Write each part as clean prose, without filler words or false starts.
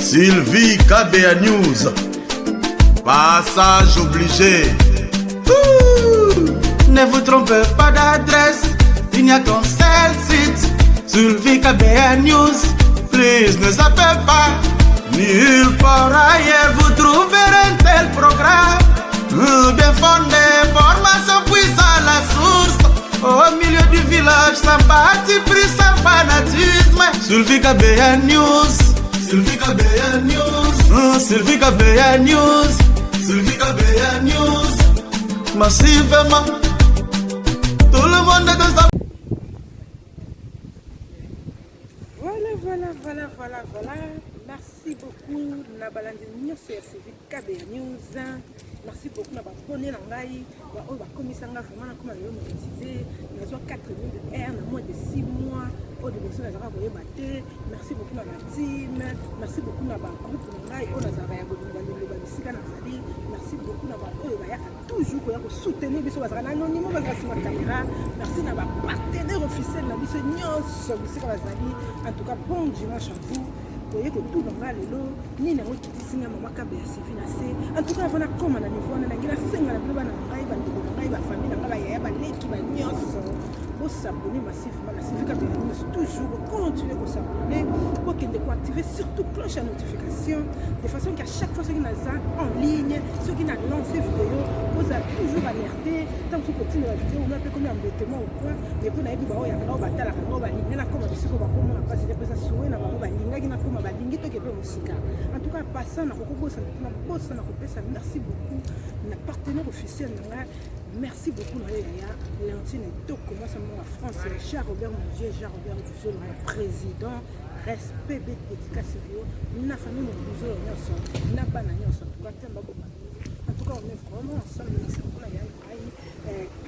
Sylvie KBA News. Passage obligé. Ne vous trompez pas d'adresse, il n'y a qu'un seul site. Sylvie KBA News. Please ne zappez pas. Nulle part ailleurs vous trouverez un tel programme. Bien fondé, formation puissante la source. Au milieu du village, sans parti pris, sans fanatisme. Sylvie KBA News. Sylvie KBA News. Sylvie KBA News. Sylvie KBA News. Massivement, tout le monde est dans sa... Voilà. Merci beaucoup. Nabalandi nyonso ya Sylvie KBA News. Merci beaucoup na abonné na ngai. Ba oyo ba komisa nga vraiment na koma lelo monétiser. Na zo 4000 R na moins de 6 mois. Au de personnes na zaka koyeba te. Merci beaucoup na ba team. Merci beaucoup na ba groupe na ngai. O na zaka ya kolinga lelo ba bisika na zali. Merci beaucoup na ba oyo ba yaka toujours koya ko soutenir biso bazaka na anonyme bazaka sur la caméra. Merci na ba partenaire officiel na biso nyonso bisika bazali. En tout cas bon dimanche à vous. Voyez que tout dans le lot, ni na qui signe maman KBA financé. En tout cas, avant comme na niveau na ngila senga na bloba na ngai ba ndeko na ngai ba famille na ngai ba yaya ba leki ba nyonso. Pour s'abonner massivement à Sylvie KBA News, toujours continuer à s'abonner pour qu'il faut activer surtout cloche à notification de façon qu'à chaque fois ce qui n'a en ligne, ceux qui n'a lancé vidéo, vous avez toujours alerté tant que vous continuez la vidéo, on a peu comme un embêtement ou quoi, mais pour n'aller voir il y a un batala on va ligne là comme bisiko ba comme on a pas de ça souhait na ba linga qui na comme ba lingi to kebe musika. En tout cas passant na ko bossa na bossa na ko pesa merci beaucoup na partenaire officiel na. Merci beaucoup Yaya Léontine et tout commence à France Jean-Robert Mondier, Jean-Robert Bouzo, le président, respect dédicace na famille Bouzo nyonso, na bana nyonso, en tout cas on est vraiment ensemble na sakula ya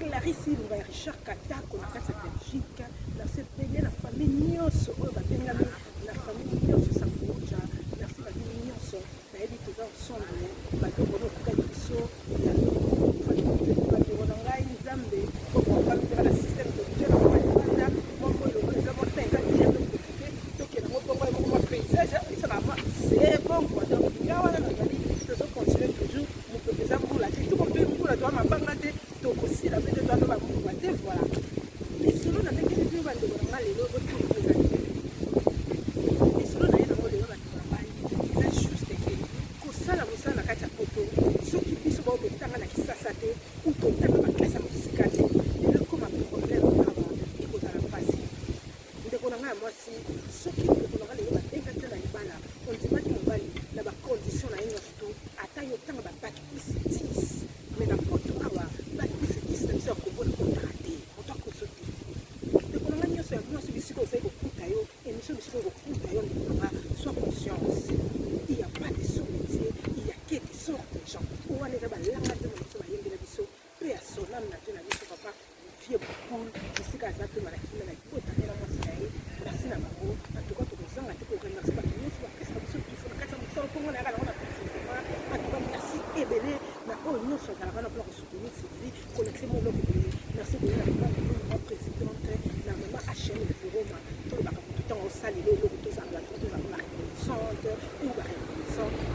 Clarisse Lunga Richard Katako na kasa Belgique, la CPD la famille nyonso o ba bengami la famille nyonso sakuja, merci la famille nyonso, na ebi tous ensemble ba ko ko ka biso ya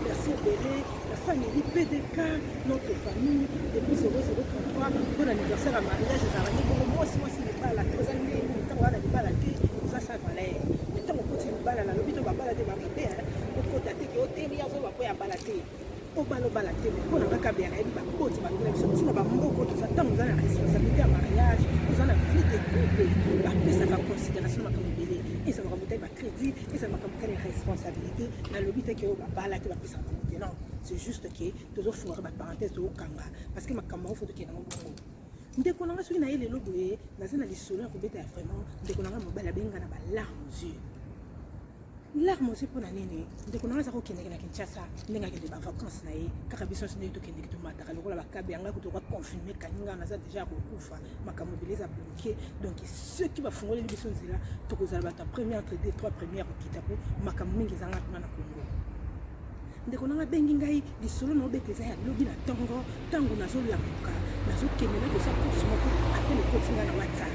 Merci Bélé, la famille PDK, notre famille, depuis 0033, bon anniversaire à mariage, moi aussi, les balles, la très année, le temps où on a des balles, ça valait. Le temps où on continue de balles, la lobby, on va balader, on peut dater que au dernier, on va pouvoir balader. Au balader, on a qu'à bien aller, on va tant vous avez la responsabilité à mariage, vous avez la vie de couple, ça va en considération ma Bélé, et ça va remonter ma crédit, et ça va remonter les responsabilités, dans le but que on va balader, non, c'est juste que toujours faut faire ma parenthèse au Kanga, parce que ma caméra faut que non bon. Dès qu'on a suivi les lobes, dans unalisson, on peut vraiment, dès qu'on a mobile benga na larmes aux yeux. Larmes aux yeux pour l'année, dès qu'on a zéro qui n'est qu'à Kinshasa, n'est qu'à des vacances naï, car Abisson n'est que n'est que de matin, alors la Kabianga qui doit confirmer qu'Anga n'a déjà beaucoup fait, ma camobilisé à bloquer, donc ceux qui va fonder les missions là, tout vous avez ta première entre des trois premières qui tapent, ma camobilisé à Congo. Ndeko nanga bengi ngai lisolo no bekeza ya lobi na tango nazo lamuka nazo kemela ko sa course moko appelle continue na WhatsApp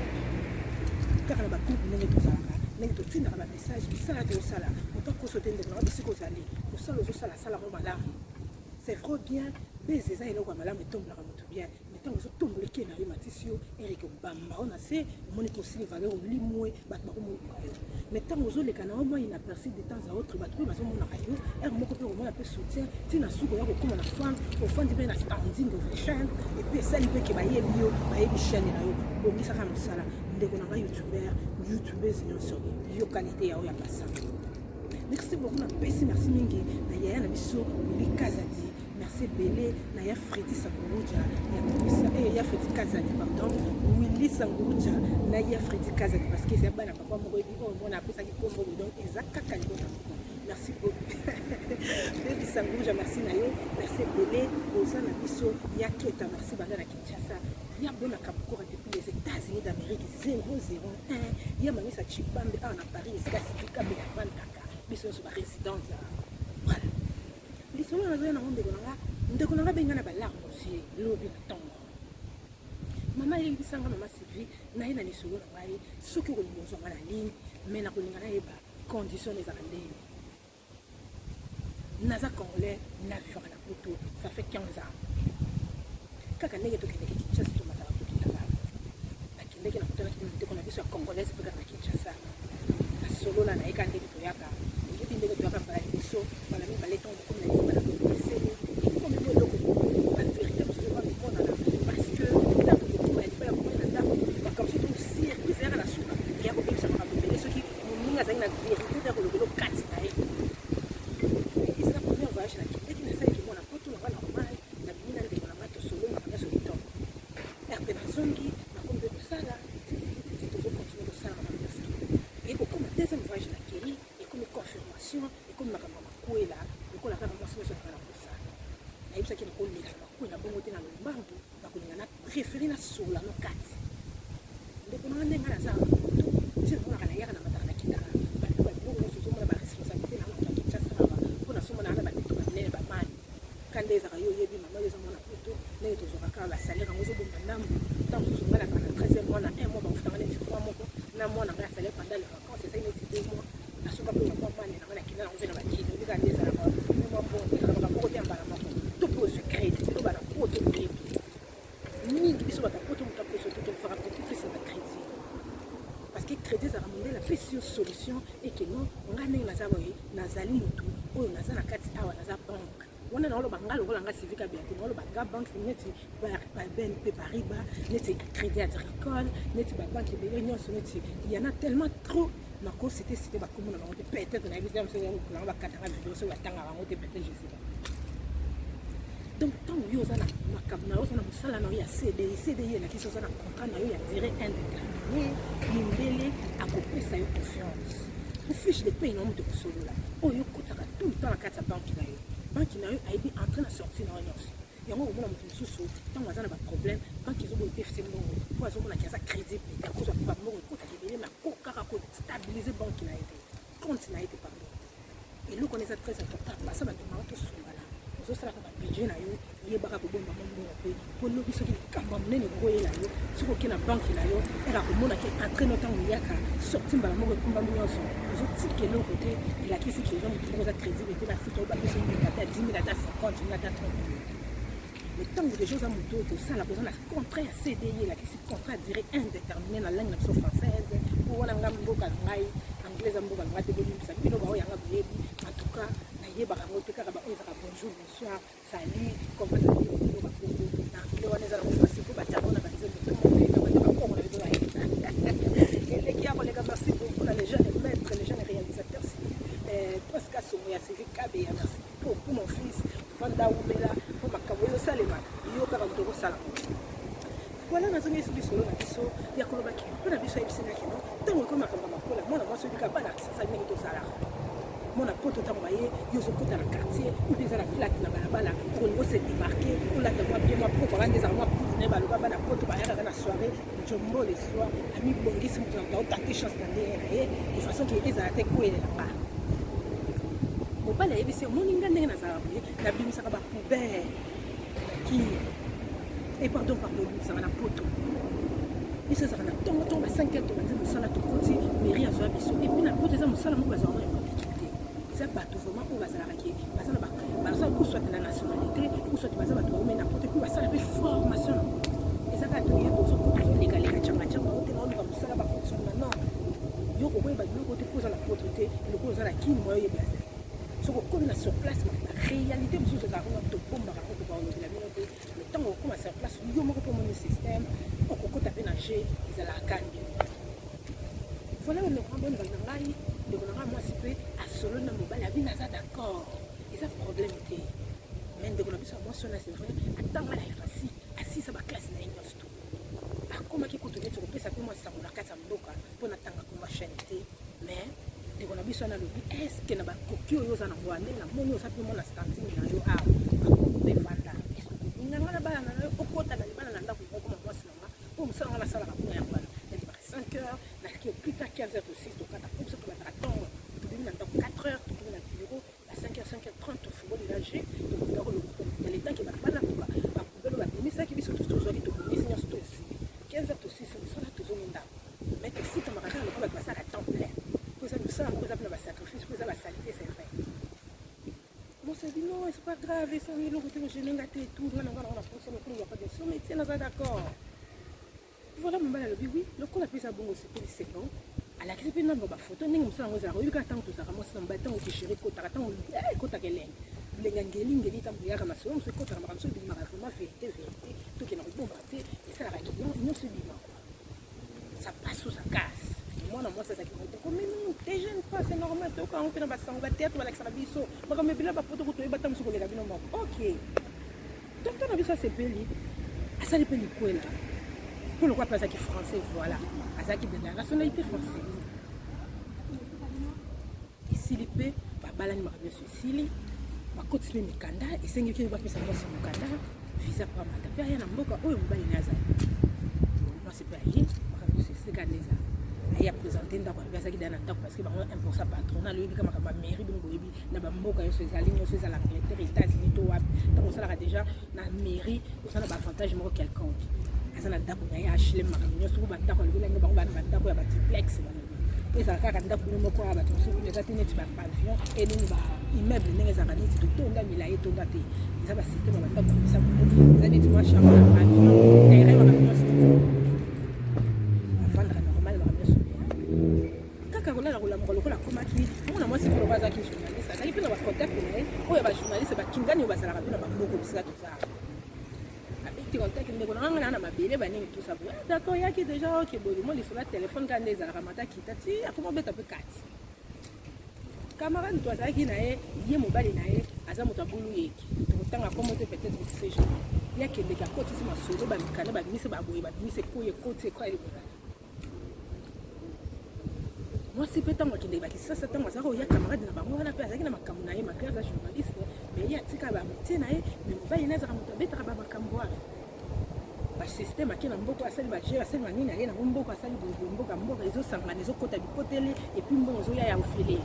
kaka na ba groupe ndenge tozalaka ndenge totindaka bamessage misala tozosala moto akoso te ndeko nanga bisika ozali mosala ozosala ngo malamu c'est vrai bien bese eza eloko ya malamu etombolaka moto bien mais ntango ozotomboleki na yo matisi yo erike obamba ona se omoni kosili valeur olimwe bato bakomonika yo mais ntango ozoleka na yo moi inaperci de temps à autre bato mpe bazomonaka yo ere moko mpe komona mpe soutien ntina suki oya kokóma na fande ofandi mpe na standing ovechane epuis esali mpe ke bayebi yo bayebi chaîne na yo bongisaka mosala ndeko na ngai youtubeuse nyonso yo qualité yao ya basanga merci beaucoup na pesi merci mingi na yaya na biso Willy Kazadi merci belé na ya Freddy Sanguruja ya Freddy Kazadi pardon Willy Sanguruja na ya Freddy Kazadi parce que c'est bana papa moko ebi ko mona pesa ki kombo donc ezaka kali merci beaucoup Freddy Sanguruja merci na yo merci belé oza na biso ya Keta merci bana na Kinshasa ya bona kabukora depuis les États-Unis d'Amérique 001 ya Mamisa Chibambe na Paris Gasifika be ya Bandaka biso so ba résidence voilà lisolo na zona ndeko nanga benga na balarme aussi lobi na tongo mama ile bisanga mama Sylvie na ina lisolo na ngai soki ko limonzo ngana ligne mais na kolinga na eba condition les andeni naza congolais na vivre na Poto ça fait 15 ans kaka ndenge to kende Kinshasa to matala ko kitala nakindeke na kutana ndeko na biso ya congolaise pe na Kinshasa na solo na eka ndenge to yaka ndenge to yaka bala biso bala mi baleton ko na ni bala ko sele ko me lo ko la vérité c'est pas bon na parce que la ko ko ni pas ko na ndako ba comme si tout si ezera na suka ya ko bisa ma ko bele soki muninga za ina vérité da ko lo kati na ye isa ko ne voyage na kiti na sai ki mona poto na bana mai na bina ndeko na mato solo na kaso kito RP na zongi na ko be sala c'est toujours continuer de sala na kasi et ko comme deuxième voyage na Keri et comme confirmation et comme makambo makwela ko la kaka mwasi so fana ko sala na ibisa ki ko leka ko na bongo te na lombangu na ko linga na préférer na sola no kati ndeko na ndenga na za ti na kana yaka na mataka na kitaka ba ko bongo so mo na ba responsabilité na na kitasa ba ko na so mo na ba bitu ba nene ba mani kande za yo yebi mama yo mo na poto ne to zo ka ba salaire ngo zo bomba ndambu tango so ngala kana 13e mois na 1 mois ba ufanga ne 3 mois na mois na ngala salaire pendant les vacances c'est ça une 2 mois na so ka pe na mani na ngala kina na ngena ba kina ndi ka ndeza na ba mo bo ka ko te ambala mako to po secret to ba na ko to ni mingi biso ba ko to mutako so to fera ko tout c'est la crédit parce que crédit ça ramène la précieuse solution et que non ngane ngaza boye nazali mutu oyo naza na kati awa naza banque wana na lo bangalo kolanga civica bien te lo banga banque neti ba BNP Paribas neti crédit agricole neti ba banque de l'Union neti il y en a tellement trop na ko c'était ba komona ba peut-être na visite monsieur na ba katanga vidéo so ba tanga ba ngote peut-être je sais pas donc tant yo za na makambo na yo na musala na yo ya CDI na kiso za na contrat na yo ya durée indéterminée mindele akopesa yo confiance pour fiche de paye na mo de kosolola oyo kotaka tout le temps na kati ya banque na yo aibi entrer na sortie na nyonso yango omona moto mosusu ntango aza na baproblème banque ezoboya epefise mbongo po azomona ki aza crédit pete akozwa bambongo ekotaki ebele na kokaka kostabilize banque na ye te compte na ye te pardon eloko wana eza très important basa bandimaka tosungala ozosalaka babudget na yo yebaka kobomba mbongo mpe mpo lobi soki likambo ya monene kokoyela yo soki oke na banque na yo eka komonaki entraine ntango eyaka sorti mbala moko ekumbami nyonso ozotika eloko te elakisi ki eza motu moko eza crédit ete bafika oyo bapesa mbongo ata 10 000 ata 50 000 ata 30 000 mais ntango deja oza motu oyo tosala koza na contrat ya CDI elakisi contrat durée indéterminé na langue na biso française po wana nga mboka na ngai anglaise mboka na ngai te bolimbisa bino bao yanga boyebi en tout cas nayebaka yango te kaka baoyo ezaka bonjour bonsoir salut comment ça va bino bakongo na anglaise wana eza na mofasi po batiango na banzembo bakongo na biso eleki ya koleka merci beaucoup na les jeunes maîtres les jeunes réalisateurs presque asomo ya Sylvie Kabeya merci beaucoup mon fils fanda umela po makambo ezosalema yo kaka moto okosala voilà nazongi esi lisolo na biso ya kolobaki mpo na biso ayebisenaki no ntango ekomi makambo makola mwana mwasi oyebika bana sasa ndenge tozalaka mona poto ntango baye yo ozokota na quartier ou eza na flate na balabala okolingi ose démarke olata mwa bien mwa poko banda ezaka mwa putu naye baloba bana poto bayakaka na soirée njombo le soir amibongisi moto na otante chance na ndenge na ye de façon ke ezala te koyelelanga mobali ayebisi omoninga ndenge nazala boye nabimisaka bapoubele na kini et pardon bimisaka na poto biso ezalaka na ntongo ntongo ba 5 heures tobanzi mosala tokoti mairie azwa biso epuis na poto eza mosala moko bazalaka na équité eza bato vraiment oyo bazalaka ke baza na baza kuswate na nationalité kuswate baza bato baome na poto epuis basala mpe formation eza kaka toya tozolekaleka cangacanga ote naoluka mosala bafonctionnement non yo kokoyeba biloko te mpo oza na poto te eloko oza na kini moyo oyebi aza soki okomi na sur place réalité mosusu ezalaka kuna tobombaka ngo tobaolobela bino te le ntango okoma sur place yo moko mpo omoni système okokota mpe na jeu ezalaka kandi voilà ndeko na boni na ngai ndeko na ngai mwasi mpe asolo na mobali abi naza d'accord eza problème te mais ndeko na biso ya mwasi wana c'est vrai atanga na efasi asisa baklasse na ye nyonso to akomaki kutu neti kopesa mpe mwa sango na kati ya mboka mpo natanga koma chaîne te mais ndeko na biso wana alobi estce na bakoki oyo oza na ngoa ndenge na moni oza mpe mona stantine na yo awa akokuta evanda nganga na bana na yo okota na libala na ndako okoma mwasi nanga mpo mosala nga nasalaka kuna yango wana nati baka 5 heures nakaki oplika 15 heures to 6 tokata mpo biso tobataka ntongo tobimi na ndako 4 heures tokomi na bureau na 5 heures 5 heures 30 tofungoli na jeu tokoka koloko na letanke bana bakubelo babimisaki biso tozwaki tobimisi nyonso tosili 15 heures to 6 mosala tozomi ndako mais tofutamaka kaka lokola bato basala temps plein mpo eza mosala moko eza mpena basacrifice mpo eza basalite c'est vrai on s'est dit non c'est pas grave ça oui le côté je n'ai gâté tout on a pensé mais il y a pas de son mais tiens ça d'accord voilà mon bal le oui le coup la pesa bongo c'était c'est bon à la clip non ba photo ningi msala ngoza ko yika tango tozaka mo samba tango kishiri ko taka tango ko takele lenga ngeli ngeli tambo yaka maso mso ko taka makamso bi mara vraiment vérité tout qui na bomba te et ça la qui non se dit ça passe ou ça casse moi ça qui me dit comme nous t'es jeune pas c'est normal to quand on fait na basanga théâtre wala kisala biso baka mebila ba poto ko to yeba tamso ko lega bino mo OK donc on a vu ça c'est peli asali peli kwela pour le quoi pas ça qui français voilà azaki de la nationalité française ici les pe babalani makabe sosili bakotisi mikanda esengi ke bapesa mwasi mukanda visa pa mata pe ya na mboka oyo mobali naza mwasi pe ayi makabe sosili kaneza ayi présenter ndako azaki dana ndako parce que bango imposa patronat loyebi kama kama mairie bingo yebi na bamboka nyonso ezali nyonso ezala Angleterre États-Unis to wapi ntango osalaka déjà na mairie osala baavantage moko quelconque aza na ndako na ye HLM makambo nyonso ko bandako alobelanga bango bana bandako ya baduplex ezalaka kaka ndako bino moko ya bato mosusu eza te neti bapavillon enini baimmeuble ndenge ezalaka neti totonda milai etonda te eza basystème ya bandako babisa eza neti mwa chambre ya pavillon terrain makambo nyonso avandaka normal makambo nyonso kaka kolala kolamuka lokola akomaki omona mwasi kolo bazalaki journaliste azali mpe na bacontact na ye oyo bajournaliste bakingani oyo bazalaka mpe na bamboko bisika tozala contact ndeko na ngana na mabele baningi tout ça d'accord yaki déjà OK boy mo lisolo téléphone quand les ala mata kitati akoma beta pe kati camarade toi ça qui na ye mobali na ye aza moto abulu yeki totanga comme te peut-être que c'est yaki ndeka koti si masolo ba mikana ba mise ba boye ba mise koye koti kwa ile bona moi c'est peut-être moi qui ndeka ki ça tango ça ko ya camarade na bango wana pe azaki na makambo na ye magreza journaliste mais ya tika ba métier na ye mais mobali na za moto beta ba makambo wana basystème ake na mboka asali bagere asali manini aye na mboka asali mboka ezosangana ezokota bikotele epuis mbongo ezoya ya ofele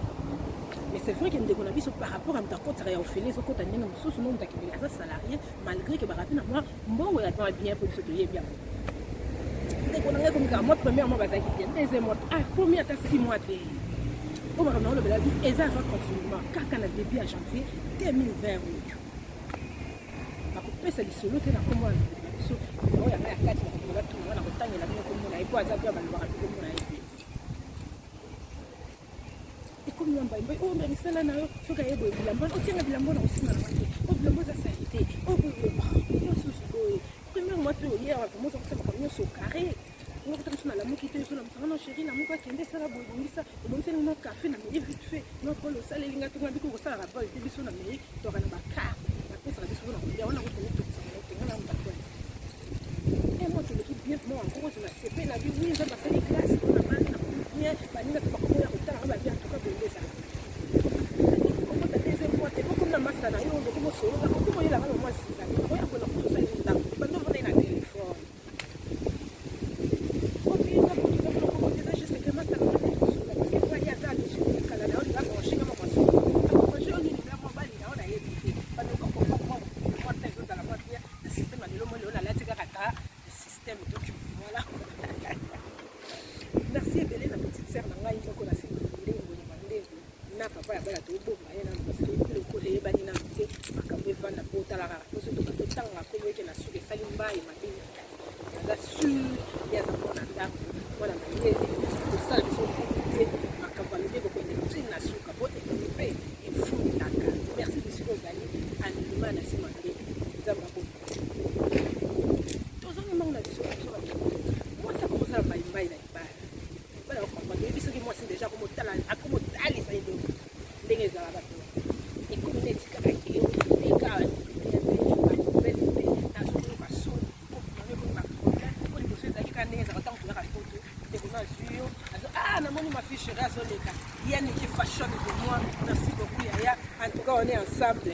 mais c'est vrai que ndeko na biso par rapport à mtakotaka ya ofele ezokota ndenge mosusu mo mutakendeli aza salarié malgré que barapi na mwa mbongo ya temps bien po biso toyebi yango ndeko na ngai komikaka mwa premièrement bazalaki bien deuxième mois premier ata 6 mois te oyo makambo na olobela bi eza ava confinement kaka na début ya janvier 2020 oyo bakopesa lisolo te na kombo wana so oya kaya kati na watu wana kutangela bino komona ipo azabu ya balwa kabiko mona hivi ikomi yamba imbo o mbe misala nayo soka yebo bilambo otenga bilambo na usina na watu o bilambo za sanité o bilambo yo susu boy premier mois to hier wa moto kusema kwa nyoso carré ngo kutamsuna la muki te sona msana chérie na muka kende sala boy bongisa bongisa no café na midi vite fait no polo sala linga to ngabiko ko sala rabal te biso na meri to kana ba car na pesa biso na kulia wana ko to tsana na mtakwa moi je l'équipe bien moi en gros je la CP la vie oui je vais faire les classes on a mal bien baninga to bakoya kutala ba bien to ka bongeza on peut te dire moi t'es pas comme la master na yo ndo ko solo na ko ko yela ngalo moi c'est ça ko ya ko na ko sa yinda ba ndo vona ina téléphone OK na ko ko déjà juste que master na ko solo parce que moi ya ta je dis kala na on va manger comme moi solo ko je on ni vraiment bali na on a yebi ba ndo ko moi te ko la moi bien le système na lo mo lo la tika kata donc voilà et ma vie. Naza sûr, il y a un bon andam, voilà ma vie, pour ça, ils sont compliqués, ma campagne, beaucoup d'énergie, na suka, bon, et fou, merci de ce que vous allez, à l'humain, à ce moment-là, nous avons beaucoup. Tous les gens ont dit, moi, ça commence à me faire voilà, moi, c'est déjà comme ça, ça y est, les gens et comme on est dit les gars, merci beaucoup Yaya. En tout cas, on est ensemble.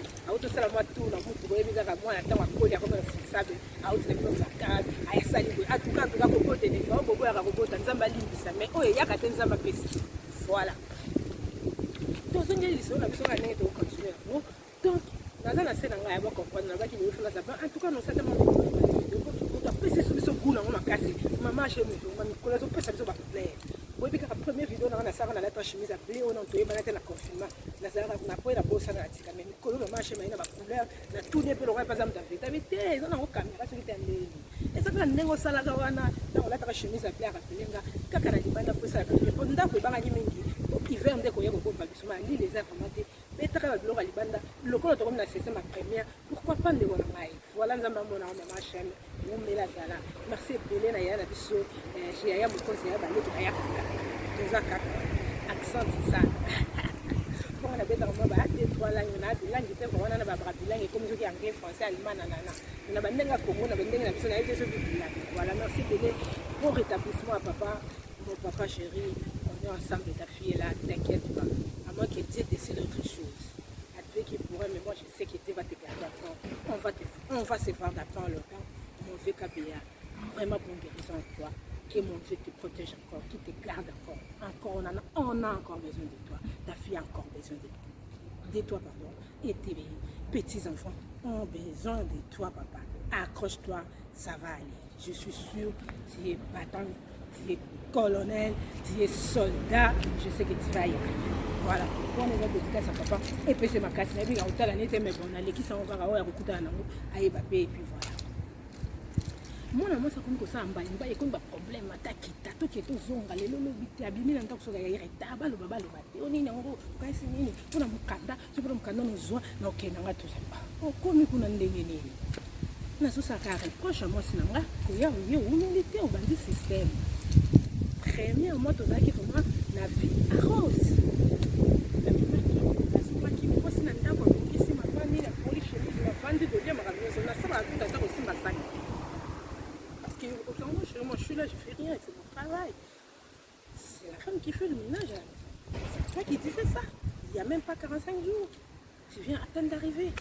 Voilà. Donc, dans un assez d'anglais, on comprendre qu'il faut la savoir. En tout cas, nous sommes maman chez nous, la première vidéo, on a ça, on a la chemise à blé, on a entouré, on a la confinement. On a pas la bosse à la tika, mais nous maman chez moi, on a la couleur, on a tout les peu, on a pas d'âme d'avité, on a une caméra sur le terrain. Et ça, on a un salaire, on a la chemise à blé, on a la libanda pour ça, on a fait un mingi, hiver, on a fait un peu de l'île les informatés. Mais tu as le libanda, le col de la c'est ma première, pourquoi pas de maï? Voilà, nous avons ma chaîne, nous met la gala. Merci Bélé, Naya, la biso, j'ai un conseiller, nous avons accent ça. Pour on a des trois langues, on a des langues qui on a des comme je dis anglais, français, allemand, nanana. On a des langues communes, on a des langues qui voilà, merci Bélé. Bon rétablissement à papa, mon papa chéri, on est ensemble, ta fille est là, t'inquiète pas. À moins que Dieu décide autre chose. À Dieu qui pourrait, mais moi je sais que Dieu va te garder encore. On va se vendre après le temps. Mon vieux Kabea, vraiment bonne guérison à toi. Que mon Dieu te protège encore, qu'il te garde encore. Encore, on a encore besoin de toi. Ta fille a encore besoin de toi. De toi, pardon. Et tes petits-enfants ont besoin de toi, papa. Accroche-toi, ça va aller. Je suis sûre, tu es battant, tu es colonel, tu es soldat. Je sais que tu vas y arriver. Voilà. Pour les autres dédicaces à papa. Et puis c'est ma casse. Mais puis, on a l'année, mais bon, on a l'équipe, on va avoir un coup d'anneau, à Ebapé, et puis voilà. Moi, ça comme ça, on va y avoir un problème. Attaquita, tout qui est aux ongles, les lobbies, abîmés dans le temps que ça va y aller. D'abord, le baba, le bâti. On est en haut, quand c'est fini. On a mon cadre, je peux me cadrer nos joies. Non, ok, on a tout ça. Oh, comme on a ndengeni. Na so ça carré proche à moi sinanga, ko ya yo humilité au bandi système. Premièrement, tout ça qui vraiment la vie arrose. La vie pas qui me pose nanda ko qui si ma famille la police chez nous, la bande de liens maravilloso. Na ça va tout à aussi ma sac. Parce que au Congo, je suis là, je fais rien, c'est mon travail. C'est la femme qui fait le ménage. C'est toi qui disais ça. Il n'y a même pas 45 jours. Tu viens à peine d'arriver.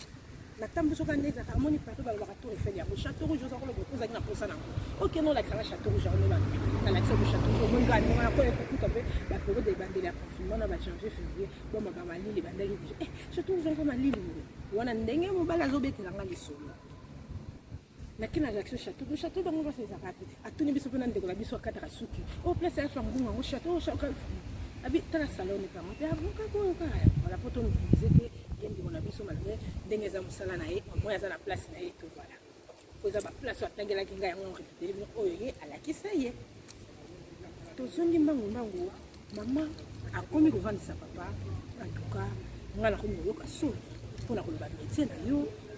La table sur les harmonies partout dans le château le château rouge, on a beaucoup ça. Ok, non, la château rouge, on a l'accès du château rouge. On a un peu la période des bandes de la confinement, on a janvier, février, on a ma l'île, les bandes de château rouge, on a l'île. On a un dengue, on va la zober que l'angle solo. Mais qui n'a l'accès au château? Le château, on va se faire à tout niveau, on a des gobis sur 4 à Souki. Au place, à Fangou, au château, au château. Habite la salon, on est pas monté à vous, voilà, pour ton disait on a vu son malgré des salana et au moins à la place et tout voilà. Vous avez la place à la guinga et on répète à la qui ça y est. Tout ce qui mango, maman a commis le vent de sa papa. En tout cas, on a la commis au casson pour la roule de médecin.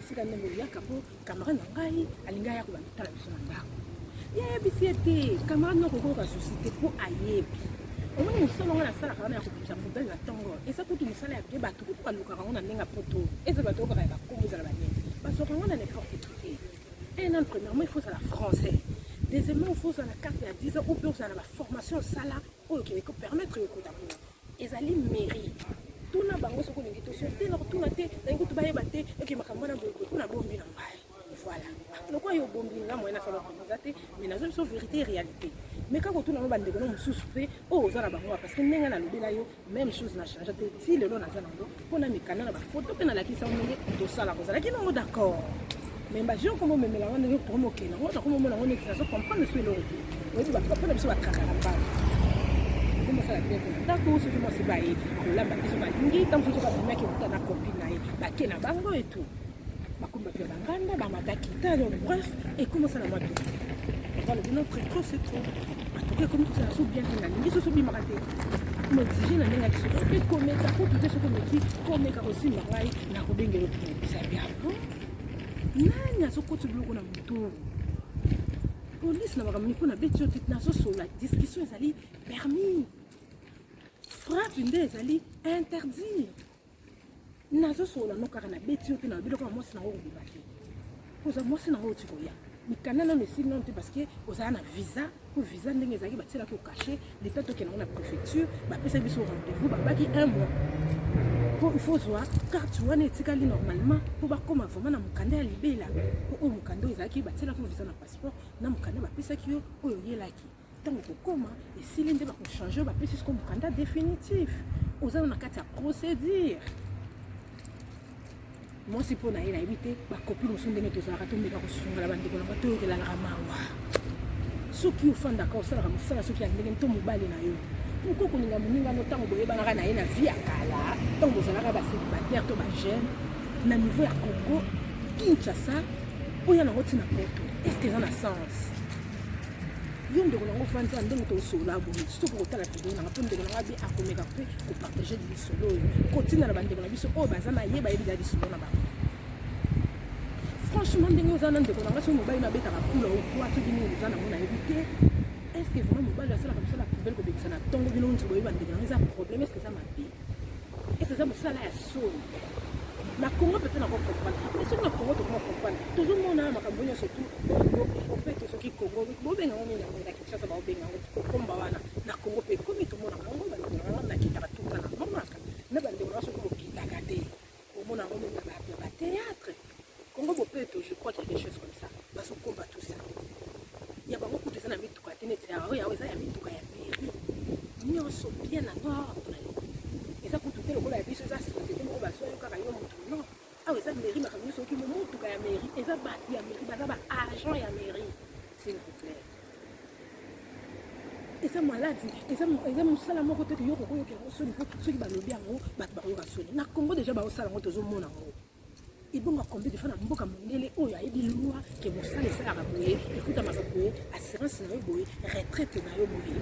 Si la même il y a capo, camarade n'engaille, à l'ingaya pour la mission. Il y a des camarades n'ont pas de société pour ailleurs. Au moins, nous sommes dans la salle à la belle attendre. Et ça peut nous faire des bateaux pour nous car on a un poteau. Et ce bateau va comme vous allez parce qu'on a n'importe qui. Et non, premièrement, il faut ça la français. Deuxièmement, il faut ça la carte à 10 ans ou bien ça la formation sala qui peut permettre de côté. Et ça les mairie. Tout n'a pas ce qu'on dit. Tout n'a tout n'a été. D'un coup, tu vas y battre et qui m'a commandé tout n'a bombi dans le voilà. Le quoi il y a bombi là, moi, il a fallu constater. Mais la seule vérité et réalité. Mais quand on tourne dans le bande, on souffre, oh, ça va parce que nous avons même chose n'a changé. Si le long a on a mis canal, photo que la qui s'en met tout ça la cause. Là, qui non d'accord. Mais je comme on me met la main de pour moquer, on a comme on est ça comprendre ce l'autre. On dit bah pourquoi ne soit pas la base. Comment ça bien d'accord, ce que moi c'est bailler. On l'a battu sur ma ligne, tant que je vais mettre qui est ta copine là, bah qui n'a bango et tout. bakomba pia banganda bamadakita donc bref ekomasa na mwa bien voilà notre trop c'est trop atoke comme tout ça so bien que nalingi so bimaka te akomaexige na ndenge ya kiso oke komeka po tute soko meki komeka kosimba ngai nakobengela otunabisa biabo nani azokoti biloko na moto police na makambo mpo na beti yo te nazosola discussion ezali permis frappe nde ezali interdire nazosola no kaka na beti yo te na biloko ya mwasi nango kobima te oza mwasi nango oti koya mikanda nano esili nano te parce que ozala na visa po visa ndenge ezalaki batielaki okache leta tokende na préfecture bapesaki biso rendez-vous babaki 1 mois po il faut zwa carte wana etikali normalement po bakoma vraiment na mokanda ya libela po oyo mokanda oyo ezalaki batielaki visa na passeport na mokanda bapesaki yo oyo oyelaki ntango kokoma esili nde bakochange oyo bapesi siko mokanda définitif ozala na kati ya procédure mwasi mpo na ye nayebi te bakopi mosu ndenge tozalaka tomeka kosungola bandeko nanga toyokelalaka mawa soki ofandaka osalaka mosala soki ya ndenge to mobali na yo pourkoi kolinga moningano ntango boyebanaka na ye na vie ya kala ntango bozalaka baselibatere to bajeune na niveau ya Congo Kinshasa oyo nango ntina poto estce eza na sens yo ndeko nango ofandisa ndenge tosola boye soki kotala video nanga mpo ndeko nanga bi akomeka mpe kopartage lisolo oyo kotinda na bandeko na biso oyo baza na ye bayebi za lisolo na bango franchement ndenge oza na ndeko nanga soki mobali nabetaka kula okwa to bino oza nango nayebi te est-ce que vraiment mobali asalaka mosala poubele kobekisa na ntongo bino nti boyebi bandeko nanga eza problème est-ce que eza mabe est-ce que eza mosala ya soni na Congo peut-être na comprendre mais soki na Congo tokoma comprendre tozomona makambo nyonso tu opete soki Congo bobenga ngo mingi yango na Kinshasa baobenga ngo kokomba wana na Congo mpe komi tomona yango bandeko nanga nakitaka tuta na mamaka na bandeko nanga soki bokitaka te omona yango mingi na batéâtre Congo bopeto je crois qu'il y a des choses comme ça basokomba tout ça ya bango kutu eza na mituka te neti oyo eza ya mituka ya mairie nyonso bien na ordre eza kutu te lokola ya biso eza société moko baswayo kaka yo motu non awa eza mairie makambo nyonso oki motuka ya mairie eza bato ya mairie baza baagent ya mairie s'il vous plaît eza maladi eza mosala moko te yo kokoyokela ngo soni po soki balobi yango bato bakoyoka soni na Congo deja baosala yango tozomona yango ebonga combien de fois na mboka mondele oyo ayebi loi ke mosala esalaka boye efutamaka boye assurance na yo boye retraite na yo boye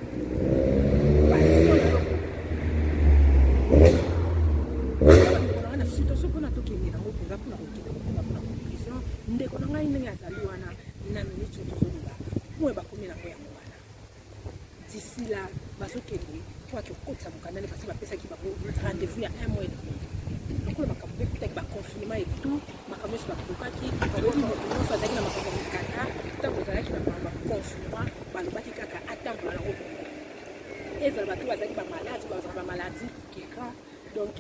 na situation mpona tokende nango mpenza mpona kokende mpona conclusion ndeko na ngai ndenge azali wana na minute oyo tozoloba moye bakomi nango yango wana d'ici là bazokende po ake okotisa mokandani parce bapesaki bango rendez-vous ya 1 mois et demi lokola makambo mpe kutaki baconfinement et tout makambo nyonso bakokaki bayoki moto nyonso azalaki na makambo ya mikanda ntango ozalaki na baconfinement balobaki kaka atambola nango bongo ezala bato bazalaki bamaladi bazala bamaladi keka donc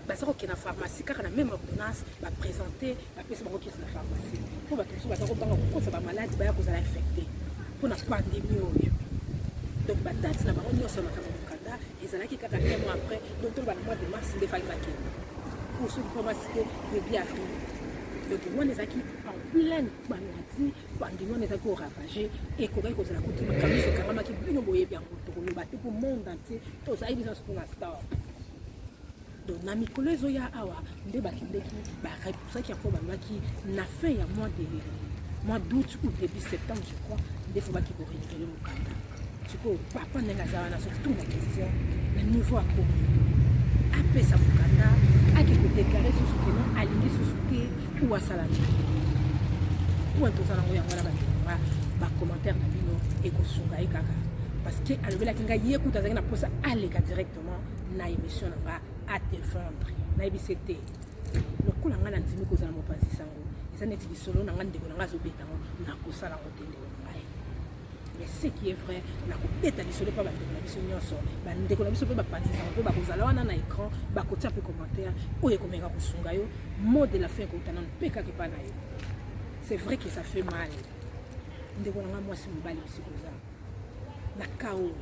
baza kokende na pharmacie kaka na même ordonnance baprésente bapesi bango kisi na pharmacie mpo bato mosusu baza kobanga kokotisa bamaladi baya kozala infecté mpo na pandémie oyo donc badate na bango nyonso ya makambo ya mokanda ezalaki kaka 1 mois après donc toloba na mois de mars nde faki bakende pour soki mpo masike début avril donc wana ezalaki en pleine maladie pandémie wana ezalaki koravage ekokaki kozala kuti makambo nyonso ekangamaki bino boyebi yango tokoloba te mpo monde entier tozali biso mpona stop donc na mikolo ezoya awa nde bakendeki barepusaki yango balobaki na fin ya mois d'août ou début septembre je crois nde fo baki korenigele mokanda sikoyo papa ndenge aza wana soki tuna question na niveau ya komi apesa mokanda ake kodeklare susu keno alingi susu te ou asala nini oyo toza nango yango wana bandeko bacommentaire na bino ekosunga ye kaka parce que alobelaki ngai ye kuta azalaki na mposa aleka directement na émission na nga adéfendre nayebisi te lokola ngai nandimi kozala mopanzi sango eza neti lisolo na ngai ndeko na ngai azobeta yango nakosala yango te ndeko na ngai mais ce qui est vrai nakobeta lisolo mpo bandeko na biso nyonso bandeko na biso mpe bapanzi sango mpe bakozala wana na écran bakotia mpe commentaire oyo ekomeka kosunga yo mot de la fin ekouta nano mpe kaka epa na yo c'est vrai que ça fait mal ndeko na ngai mwasi mobali bisikoza na ka oyo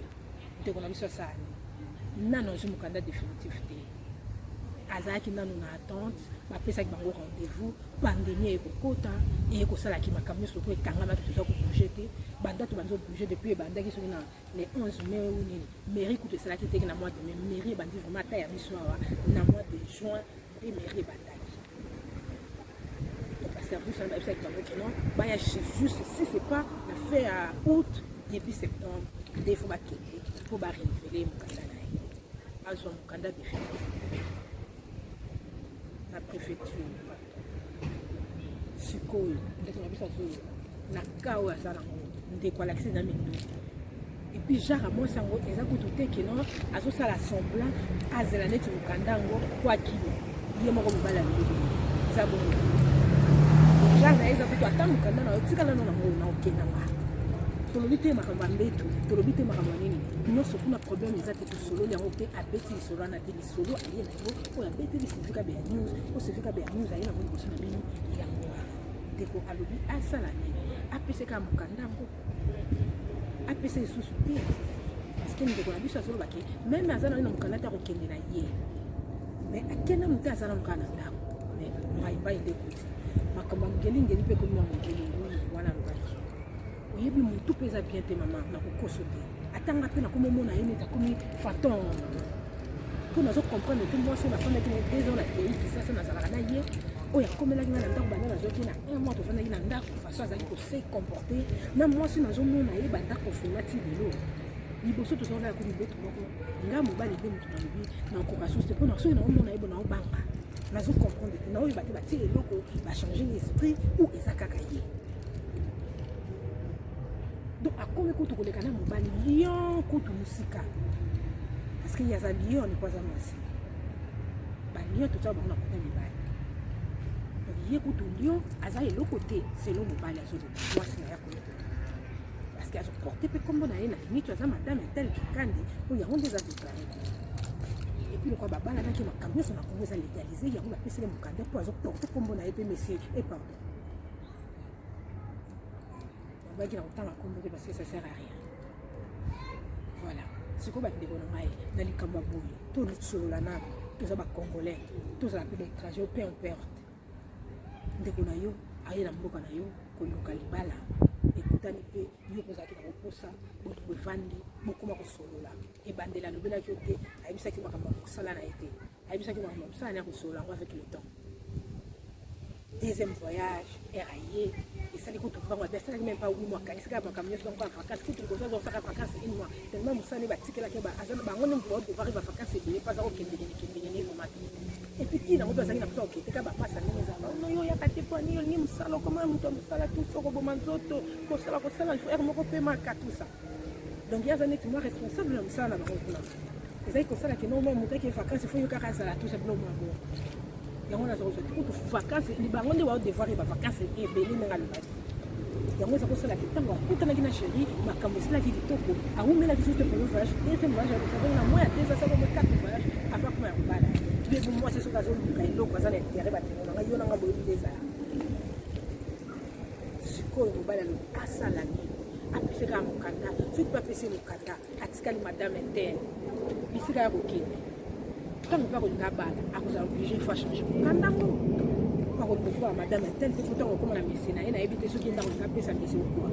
ndeko na biso asani nano azwi mokanda définitif te azalaki nano na attente bapesaki bango rendez-vous pandémie ekokota ekosalaki makambo nyonso po ekangamaki toza kobouge te bandatu banzo bouge depuis ebandaki soki na le 11 mai ou nini mairie kutu esalaki teke na mois de mai mairie ebandi vraiment ata ya biso awa na mois de juin mpe mairie ebandaki service à l'habitude avec non bah juste si c'est pas la fait à août début septembre des fois pour renouveler mon candidat à son candidat définitif la préfecture sikoyo ndeko na biso na kao ya sala ndeko alaxi na mindo et puis genre moi sango eza kutu te ke non azo sala semblant azela neti mukandango kwa kilo ye moko mobala ndeko eza bon genre eza kutu ata mukanda na otikala no na ngo na okena ma tolobi te makambo mbeto tolobi te makambo nini nyonso kuna problème eza te solo yango te abeti solo na te solo aye na yo oya beti bisifika be news o sifika be news aye na mo ko sina bino yango ndeko alobi asala nini apeseka mukandango apesa lisusu te parce que ndeko na biso azolobaki meme aza na mokanda te akokende na ye mais akenda mote aza na mokanda na ndako mais mbaimbai nde kuti makambo ya mokelingeli mpe komi na mokelingui wana alobaki oyebi motu mpe eza bien te mama na kokoso te atanga mpe nakomomona ye neti akomi faton mpo nazokomprendre te mwasi nafandaki na 2 ans na tei kisasa nazalaka na ye oyo akomelaki nga na ndako banda nazoki na 1 mois tovandaki na ndako façon azalaki kose comporte na mwasi nazomona ye bandako ofungati lelo liboso tozalaka yako mibeto moko nga mobali nde moto nalobi na okoration te mpo na soki naomona ye bo naobanga nazokomprendre te naoyeba te batie eloko bachange esprit ou eza kaka ye donc akomi kutu koleka na mobali lion kutu mosika parce que yaza lion ni kwaza mwasi balion tozala bango na kota mibali ye kutu lion aza eloko te selo mobali azoloba mwasi na ya koloko parce que azoporte mpe kombo na ye na niti aza madame etel kikandi oyo yango nde eza déclaré et puis lokwa babalanaki makambo nyonso na kongo eza légalisé yango bapesele mokanda mpo azoporte kombo na ye mpe monsieur e pardon babaki na kotanga kombo te parce que ça sert à rien voilà sikoyo bandeko na ngai na likambo ya boye tosolola nano toza bacongolais tozala mpe baétranger pe imperte ndeko na yo aye na mboka na yo koluka libala ekutani mpe yo kozalaki na koposa boto bovandi bokoma kosolola ebandela alobelaki yo te ayebisaki makambo ya kosala na ye te ayebisaki makambo ya kosala na ya kosolola yango avec le temps deuxième voyage eraye esali kutu mbango abe asalaki même pas 8 mois kanisaka makambo nyonso bango ya vacance kutu likoso azosaka vacance 1 mois tellement mosani batikelaki bango nde moto baodevari bavacance ebele mpo aza kokendekendekendekende komaki et puis qui na moto azalaki na kosa koketeka bamasa ndenge ezala ono yo oyaka te mpo ani olingi mosala okoma moto mosala tuso koboma nzoto kosala ere moko mpe maka tusa donc ye aza neti mwa responsable na mosala na bango kuna ezali kosala keno mwa moto ake vacance fo yo kaka azala tusa bino mwa bo yango naza kozwa te kutu vacance bango nde baodevoir bavacance ebele ndenge alobaki yango eza kosala te ntango akutanaki na chéri makambo esilaki kitoko awumelaki soki te premier voyage deuxième voyage akosabango na mwa ya 2 ans asalaki 4 voyage ava kuma ya kobala bebu mwasi soki azoluka eloko aza na intere batene nanga yo nanga boyebi nde ezala sikoyo mobali alobi asala nini apeseka ya mokanda soki mpe apesi mokanda atikali madame interne bisika ya kokende ntango mpe akolinga abala akozala oblige fo achange mokandango akolinga madame interne te po ntango okoma na mesi na ye nayebi te soki ndako linga apesa mesi okwa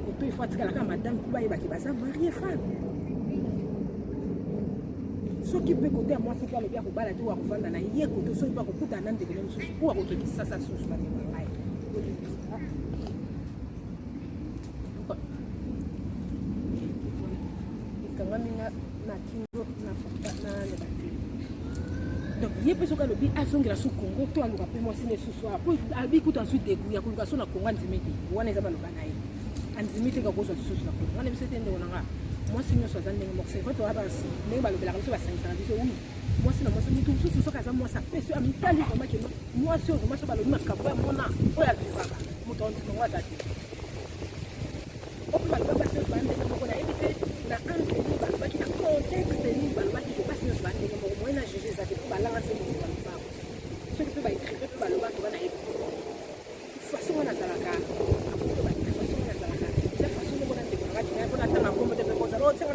koto ifo atikalaka madame mpo bayebaki baza marie femme soki mpe kote ya mwasi mpe alobi akobala te oyo akovanda na ye kote soki mpe akokutana na ndeko na mosusu oyo akokeki sasa susu bandeko na ngai ekangami na kingo na lebate donc ye mpe soki alobi azongela su kongo to aluka mpe mwasi nde susu po abi kutu azwi degu ya koluka so na kongo andimi te wana eza baloba na ye andimi te kakozwa susu na kongo wana biso te ndeko na nga mwasi nyonso aza ndenge moko c'est toa basi ndenge balobelaka biso basangisaka biso oui mwasi na mwasi mutu mosusu soki aza mwasi apesi amitali vraimen ke mwasi oyo vraimen so balobi makambo ya mona oyo avivaka moto aondikongo aza te opo baloba basi nyonso baa ndenge moko nayebi te na anteni balobaki na contexte nini balobaki ke basi nyonso baa ndenge moko moye na juge eza te mpo balanga se moto balobako soki mpe baécrive mpe balobaki wana yebi façon wana azalaka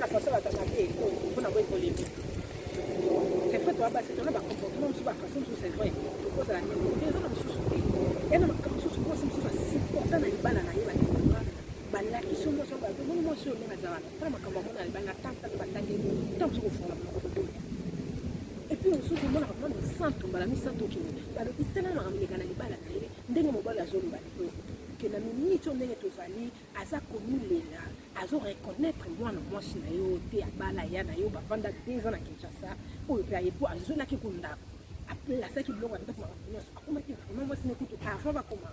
na façon batanga te mpona boye polémique c'est vrai toa basi tona bacomportement mosusu bafaçon mosusu c'est vrai tokozala nini eza na mosusu te ena makambo mosusu mwasi mosusu asupporta na libala na ye bandekanga balakisi yo mwasi omoni mwasi oyo ndenge aza wana mpona makambo amona na libala na tantaka batangi ta mosusu kofungola monoko boye et puis mosusu omonaka mwana santumba kala misato kini balobi tala makambo lekana libala na ye ndenge mobali azoloba ke na minute oyo ndenge tozali aza komilela azoreconnaître mwana mwasi na yo te abala ya na yo bavanda 2 ans na Kinshasa oyo mpe ayepo azolaki kondako apelasaki biloko ya ndako makambo nyonso akomaki vraiment mwasi na kutu avant bakoma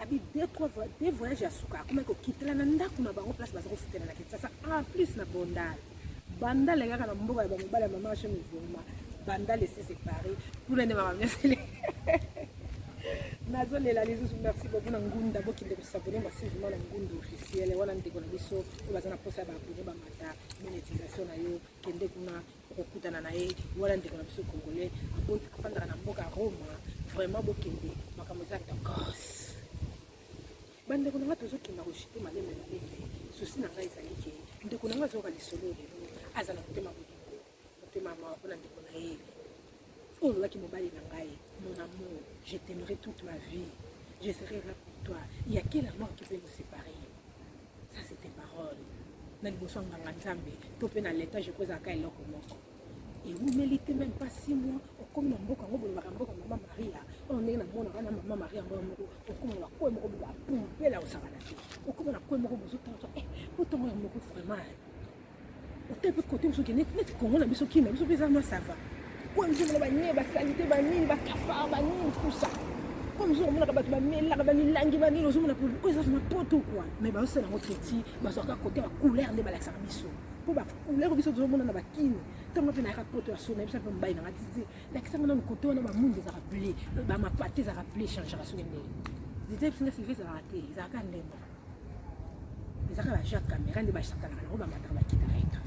abi 2 voyages ya suka akomaki kokitela na ndako na bango place baza kofutela na Kinshasa en plus na bandale kaka na mboka ya bamobali ya mama chez mouvement bandale esi séparé kuna nde mama myasele nazolela lisusu merci beaucoup na ngunda bokende kosabone massivement na ngunda officielle wana ndeko na biso oyo baza na posa ya baabone bamata monétisation na yo kende kuna okokutana na ye wana ndeko na biso congolais afandaka na mboka ya Roma vraiment bokende makambo eza tokos bandeko na nga tozokenda koshite maleme maleme susi na ngai ezali ke ndeko na nga azoyoka lisolo lelo aza na motema bolingo motema mawa mpona ndeko na ye oyo olobaki mobali na ngai mon amour je t'aimerai toute ma vie je serai là pour toi il y a quelle mort qui peut nous séparer ça c'est tes paroles na liboso nganga nzambe to mpe na leta je kozalaka eloko moko ewumeli te même pas 6 mois okomi na mboka yango bolobaka mboka mama maria oyo ndenge namonaka na mama maria mboka moko okomona bakwe moko bapumpela osangana te okomona kwe moko bozotanga otongo ya moko vraiment ote mpe kote mosuki neti kongo na biso kina biso mpe eza ma sava kwa mzomona banye basalite banini bakafar banini tusa kwa mzomona monaka bato bamelaka bamilangi banini ozomona oyo eza na poto kwa mais baosala yango treti bazwaka kote bacouleur nde balakisaka biso mpo bacouleur biso tozomona na bakini ntango mpe nayaka poto ya so nayebisa mpe mobali nanga titi lakisanga nano kote wana bamundu ezaka ble bamapate ezaka ble changaka soki ndenge dite bisinga sylvie ezalaka te ezalaka ndembo ezalaka bajacques caméra nde basakanaka nango bamataka bakitaka eto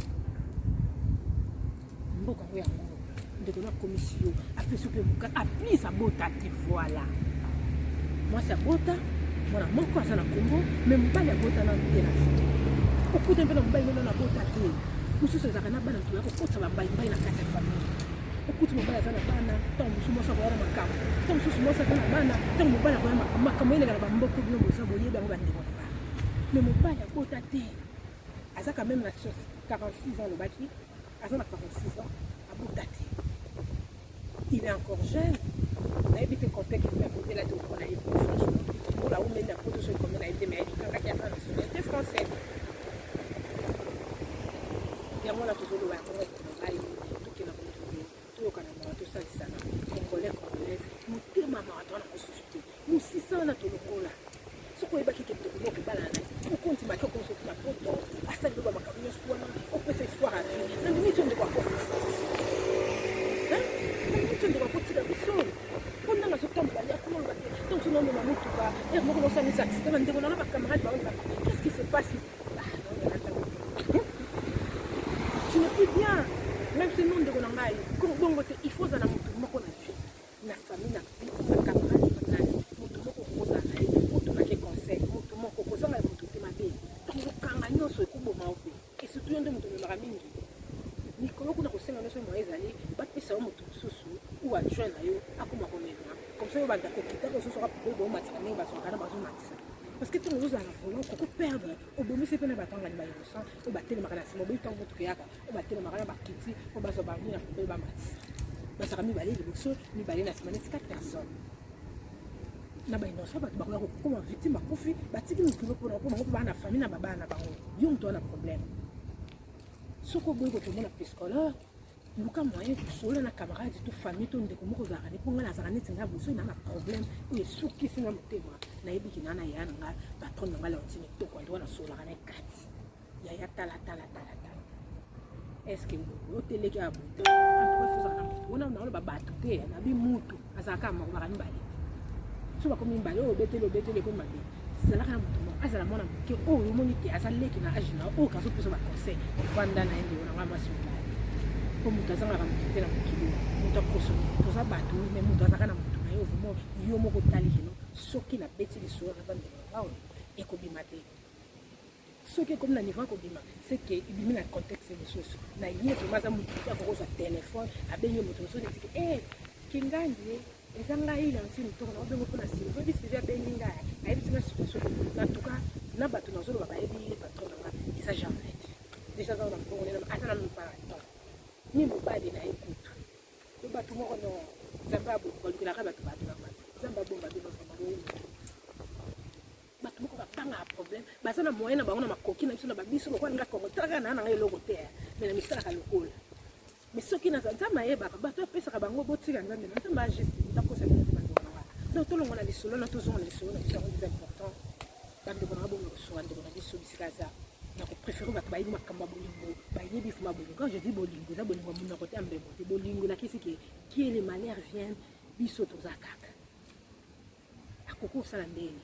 mboka ngo yango ndeko na komisio apesi mpe moka aplis abota te voilà mwasi abota mwana moko aza na kongo me mobali abota na te na okuta mpe na mobali nano abota te mosusu ezalaka na bana toya kokotisa bambaimbai na kati ya famille okuti mobali aza na bana ntango mosusu mwasi akoya na makambo ntango mosusu mwasi aza na bana ntango mobali akoya makambo yeneka na bamboko bino boza boyebi yango bandeko na bana me mobali abota te aza quand même na 46 ans lobaki aza na 46 ans abota te il est encore jeune nayebi te contexte ya kotela te okona ye franchement ola omeli na poto soki komena ye te mais ayebikangaki aza nationalité français yango na tozoloba ya kongo mobali tokena kotoye toyokana mawa tosalisana congolais congolaise motema mawa towana mosusu te mosisa wana tolongola soki oyebaki ke tokoma okobala na ye okontimaki okonsoki na poto asali loba makambo nyonso wana opesa espoir ya vie na ndimi ti ondeko akomisa ndeko akotika biso mpo ndanga azotambola ya kuna oloba te ntango sonomema motuka ere moko nosanisa accident bandeko nano bacamarade baoa qu'est-ce qui se passe tu n'es plus bien même si non ndeko na ngai bongo te il faut ozala motu moko na vie na famille na vie na camarade banani motu moko okozala na ye otunaki conseil motu moko okozanga ya motu te mabe ntango okanga nyonso ekoboma o mpe et surtout yo nde motu omemaka mingi mikolo kuna kosenga nyonso moye ezali bapesa yo motu mosusu ou adjoint na yo akoma komema comme ça yo banda kokitaka osusu akapokoyi bomatisa ndenge bazwaka na bazomatisa parce que ntango ozozala na volant koko perdre obomisi mpe na batangani bainnocent oyo batelemaka na nsima oboyi ntango motuka eyaka oyo batelemaka na bakiti oyo bazwa banini na pokoyi bamatisa bazwaka mibale liboso mibale na nsima neti 4 personnes na bainnocent bato bakoya kokoma victime bakufi batiki mikilo mpona mpo bango mpe baa na famille na babana na bango yo moto wana problème soki oboyi kotomona psychologue luka moyen kosola na camarade to famille to ndeko moko ozalaka ne mpo ngai nazalaka neti ngai boso na problème oyo esukisi nga motema nayebiki na na yaya na ngai patron na ngai laotini toko andi wana solaka na ekati yaya talatala estce oteleki ya boto antfozaka na motu wana naoloba bato te nabi mutu azalaka moko baka mibale so bakomi mibale oyo obeteli ekomi mabe zalaka na motu moko azala mwana moke oyo omoni te aza leki na age na oyo kazopesa baconseil ofanda na ye ndeko na ngai mwasi mobali po moto azangaka motu te na mokili moto akosoki toza bato me moto azalaka na motu na ye ovimo yo moko otali keno soki nabeti lisolo na bandeko awa ekobima te soki ekomi na niveau akobima seke ebimi na contexte mosusu na ye vraimen aza motu te akokozwa telefone abengi yo moto mosusu netiki kingandi eza ngai lansi mitoko na obengo mpona sylvie oyebi sylvie abengi ngai nayebisinga situation na tuka na bato nazoloba bayebi patron na nga eza janete déjà aza na mbongo nena aza na moparaton ni mobali na ye kutu bato moko no nzambe abolukilaka bato na bato nzambe abomba bino vraiment bato moko babanga problème baza na moyen na bango na makoki na biso na babiso lokola nga kongo talaka na nanga eloko te mais na misalaka lokola mais soki na nzambe ayebaka bato apesaka bango botika nzambe na nzambe agiste ndakosa bino te bandeko nanga donc tolongo na lisolo na tozonga na lisolo na biso yango eza important bandeko nanga bongo kosunga ndeko na biso bisika aza na kopréféré bato bayebi makambo ya bolingo bayebi fuma bolingo quand je dis bolingo eza bolingo muna kote ya mbembo te bolingo nakisi ke qui les manières viennent biso toza kaka akoki osala ndeni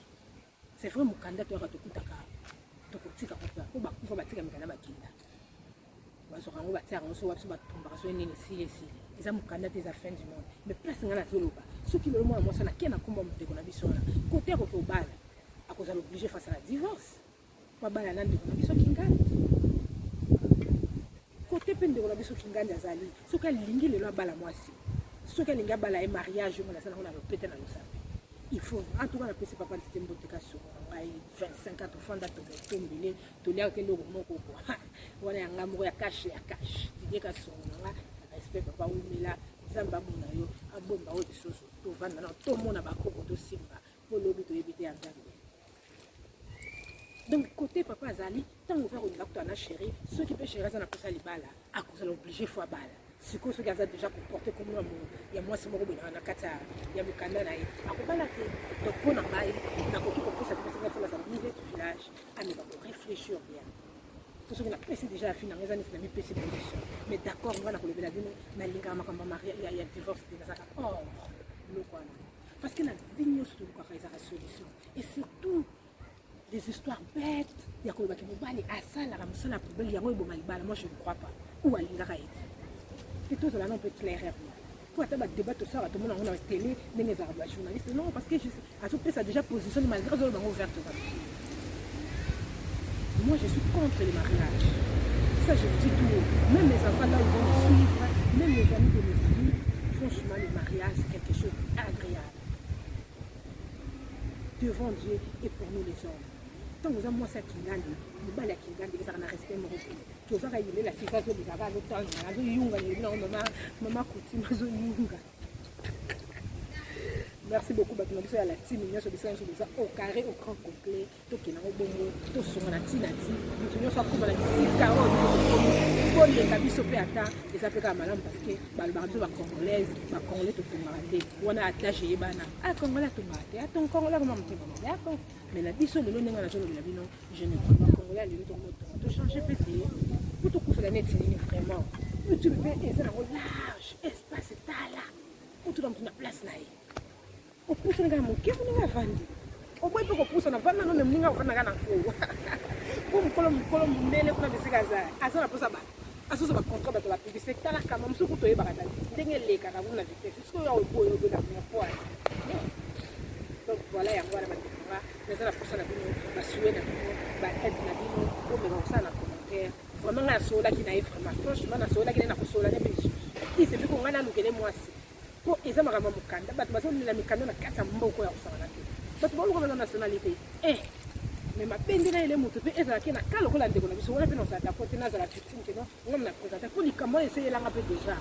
c'est vrai mokanda toyaka tokutaka tokotika kopa po bakufa batika mikanda bakinda bazoka yango batiaka yango so wabiso batumbaka so nini esili eza mokanda te eza fin du monde mais place nga nazoloba soki lelo mwana mwasi nake na komba moteko na biso wana kote akoki obala akozala oblige face à la divorce babala na ndeko na biso kingandi kote mpe ndeko na biso kingandi azali soki alingi lelo abala mwasi soki alingi abala ye mariage oyo naza nango na lopete na losambe il faut en tout cas napesi papa ntite mboteka soko ngai 25 ans tofanda tombele toliaka te eloko moko kwa wana yanga moko ya kashe didie songo nanga respect papa umela nzambe amona yo abomba oyo lisusu tovanda na tomona bakoko tosimba mpo lobi toyebi te ya nzambe donc côté papa azali ntango oza kolinga kutana na chéri soki mpe chéri aza na posa libala akozala oblige fo abala sikoyo soki aza déjà comporté comme ya mwasi moko boye na kati ya mikanda na ye akobala te donc mpo na ngai nakoki kopesa tepesanga fo nazala niveau du village ameka koréfléchir bien po soki napesi déjà afi nanga eza neti na mipesi position mais d'accord nga na kolobela bino nalingaka makambo ya divorce te nazaka or loko wana parce que na vie nyonso tolukaka ezaka solution et surtout des histoires bêtes ya kolobaki mobali asalaka mosala ya poubele yango eboma libala moi je ne crois pas ou alingaka ye te tozala non peut clairement po ata badébat tosala tomona yango na télé ndenge ezalaka bajournaliste non parce que azopesa déjà position malgré ozolo bango ouverte moi je suis contre les mariages ça je vous dis tout même les enfants là ils vont me suivre même les amis de mes amis franchement le mariage c'est quelque chose d'agréable devant Dieu et pour nous les hommes ntango oza mwasi ya kingandi mobali ya kingandi ezaka na respect moko te tozaka yelela sika azobikaka azotanga azoyunga yebi nango mama kutima azoyunga merci beaucoup bato na biso ya latine nyonso bisika nyonso boza au carré au grand complet tokendango bongo tosonga na ntina ti moto nyonso akóma na bisika oyo kolenga biso mpe ata eza mpe kaka malamu parce que balobaka biso bacongolaise bacongolais totongaka te wana atage eyebana acongolais atongaka te congolais akoma motema malako mais na biso lelo ndenge nazolobela bino je ne crois pas congolais aleli tokomotonga tochange mpe te po tokufela neti nini vraiment youtube mpe eza nango large espace etala otuna moto na place na ye opusa nga moke moninga avandi oboyi mpe kopusa na vanda none moninga ovandaka na nkowa po mokolo monene kuna bisika aza na posa bato azoza bacontrat bato bapiblisé talaka ma mosuku toyebaka tali ndenge elekaka kuna vitesse soki oyo oboyi obeka mopoa donc voilà yango wana batekonga naza na posa na bino basue na bino baede na bino omeka kosala na commentaire vraiment ngai nasololaki na ye vraiment franchement nasololaki naye na kosola ne mpe lisusu isefi kongai nalukele mwasi po eza makambo mokanda bato bazolela mikanda na kati ya mboka ya kosangana te bato baluka baza nationalité mais mapende na ele moto mpe ezalaki na ka lokola ndeko na biso wana mpe nazalaka po te nazala victime keno ngam na présente po likambo wana eseyelanga mpe déjà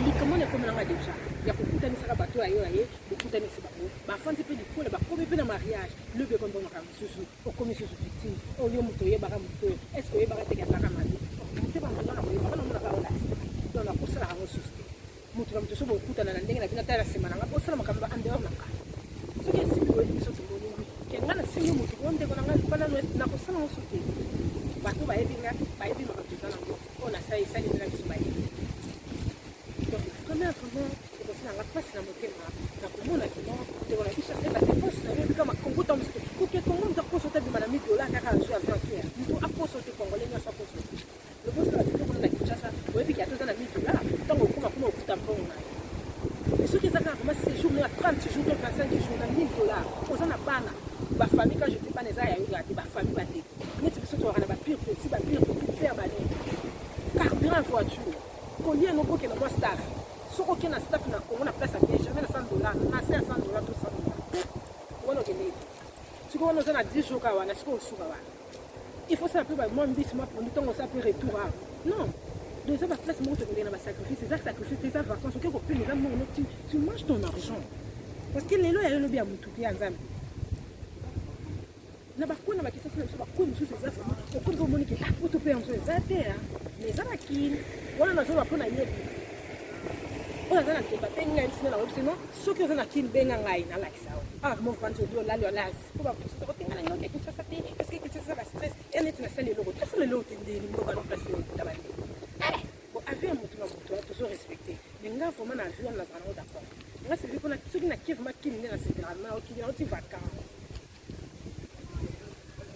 likambo wana ekomelanga déjà ya kokutanisaka bato ya yo na ye bokutanisi bango bafandi mpe likolo bakomi mpe na mariage lobi ekombonaka mosusu okomi susu victime oyo moto oyebaka moto oyo estce oyebaka teke azalaka mali moto bangana koyebaka namonaka olasi donc nakosalaka yango susu te moto na moto so bokutana na ndenge na bino ata na nsima nanga bosala makambo ba andehors na kala soki esimi oyebi biso tomolingi kenga na simi moto o ndeko na ngai mpana nakosala yango susu te bato bayebi nga bayebi makambo eza nango oyo nasala esali nde na biso bayebi donc première vraiment ekosalanga mpasi na motema na komona kino ndeko na biso aseba te posi na yo bika makongo ta mosusu koke kongo moto aposo te bima na $1000 kaka azwi avion te moto aposo te congolais nyonso aposo te lokoso na bito kuna na kinshasa oyebi ki atoza na $1000 ntango okoma kuna okuta mbongo na ye soki eza kaka koma séjour na 30 jours to 25 jours na $1000 oza na bana bafamille quand je dis bana eza ya yoya te bafamille bate neti biso toyaka na bapire petit fer banene carburant voiture kolia no kokende mwa staff soki okende na staff na congo na place ya bien jamais na $100 na se ya $100 to $100 wana okende soki wana oza na 10 jours ka wana soki osuka wana il faut sala mpe bamwa mbisi mwa pondu ntango osala mpe retour awa non Donc ça va place moi tu as sacrifice, c'est ça sacrifice, c'est ça vacances, OK ko plus tu manges ton argent. Parce que les lois elles le bien mutu ya nzambe. Na bakuna bakisa sana so bakuna musu c'est ça vraiment. Ko ko moni ke pour te payer en ça terre. Mais ça va qui wala na so bakuna yebi. On a un petit peu de temps, sinon, ceux qui ont un petit peu de temps, ils ont like ça. Ah, mon fan, je dois l'aller là. Pour pas que tu sois là, il y a quelque chose à faire. Est-ce que tu sais la stress? Et n'est-ce pas le logo? Qu'est-ce que le logo de l'immo va remplacer le tabac? Bon, avec un mouton, tu dois toujours respecter. Les gars, vraiment, on a vu, on a vraiment d'accord. Moi, c'est vu qu'on a ceux qui n'ont pas qui n'est pas séparément, qui ont des vacances.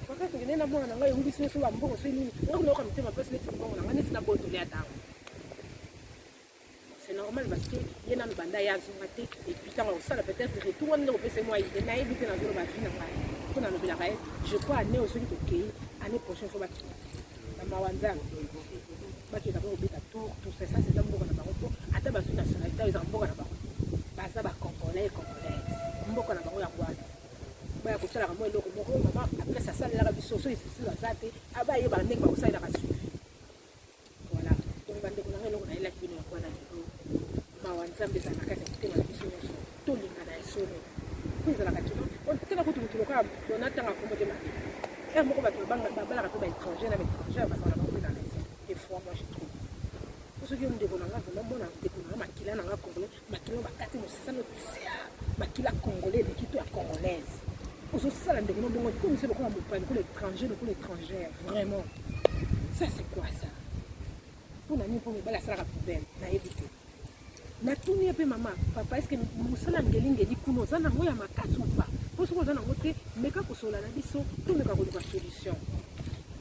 Quand tu viens à moi, on a eu une sur la bourse, on a comme tu m'as passé les bonbons, on a mis la boîte de l'air. C'est normal parce que il y a un banda ya zongate et puis quand on ça peut-être retour on peut c'est moi il est naïf dans le bas fin on a le la je crois année au celui que année prochaine faut battre la mawanza battre d'abord au tout ça c'est dans beaucoup na baroko ata ba suna nationalité ils en beaucoup na baroko baza ba congolais mboka na bango ya kwala ba ko sala mo eloko moko mama après ça ça la biso so ici la zate aba ye ba ndenge ba ko sala ka suivi voilà donc bande ko na eloko na ila kini ya kwala mawanzambe za nakata kitema biso nyonso tolinga na esolo kwinzala katino on tena kutu kutuloka donatanga komote ma et moko bato banga babala ka ba étranger na étranger ba sala ba na et fois moi je trouve pour ceux qui ont découvert là vraiment bon découvrir makila na congolais makila bakati mo c'est ça notre makila congolais de kito ya congolaise pour ça la ndeko bongo comme c'est beaucoup pour l'étranger pour l'étrangère vraiment ça c'est quoi ça pour nani pour me bala sala ka poubelle na éviter na tuni pe mama papa est-ce que musala ngelinge di kuno zana moya makasi ou pas pour ce qu'on a noté mais quand on sola na biso tout me ka ko solution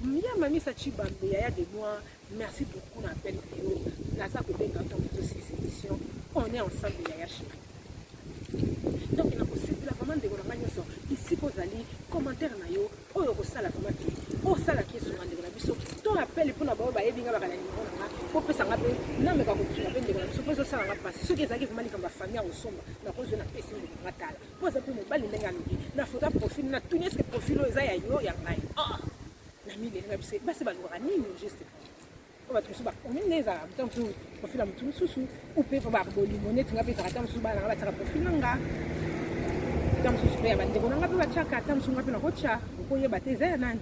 mia mami sa chibambe ya de moi merci beaucoup na appel vidéo la ça ko benga ton cette émission on est ensemble ya chi donc il a possible la vraiment de ko na nyoso ici ko zali commentaire na yo oyo ko sala vraiment ki o sala ki so ngande ko na biso to appel pour na ba ba yebinga ba kana ni na pour pesa ngape na me ka ko tshila bende ko na biso pesa sala ngapa ce qui ezaki vraiment likamba famille au somba na ko na pesa ni ngatala pour ça pour me bali ndenga lobi na photo profil na tuni est-ce que profil eza ya yo ya ngai ah na mi le ngabise ba se ba lora nini juste on va trouver on est les arabes donc profil am tunu susu ou pe ba bo limonete ngape ta tam suba na ba ta profil nga tam susu pe ba ndeko ngape ba chaka tam susu ngape na kocha ko ye bateza nani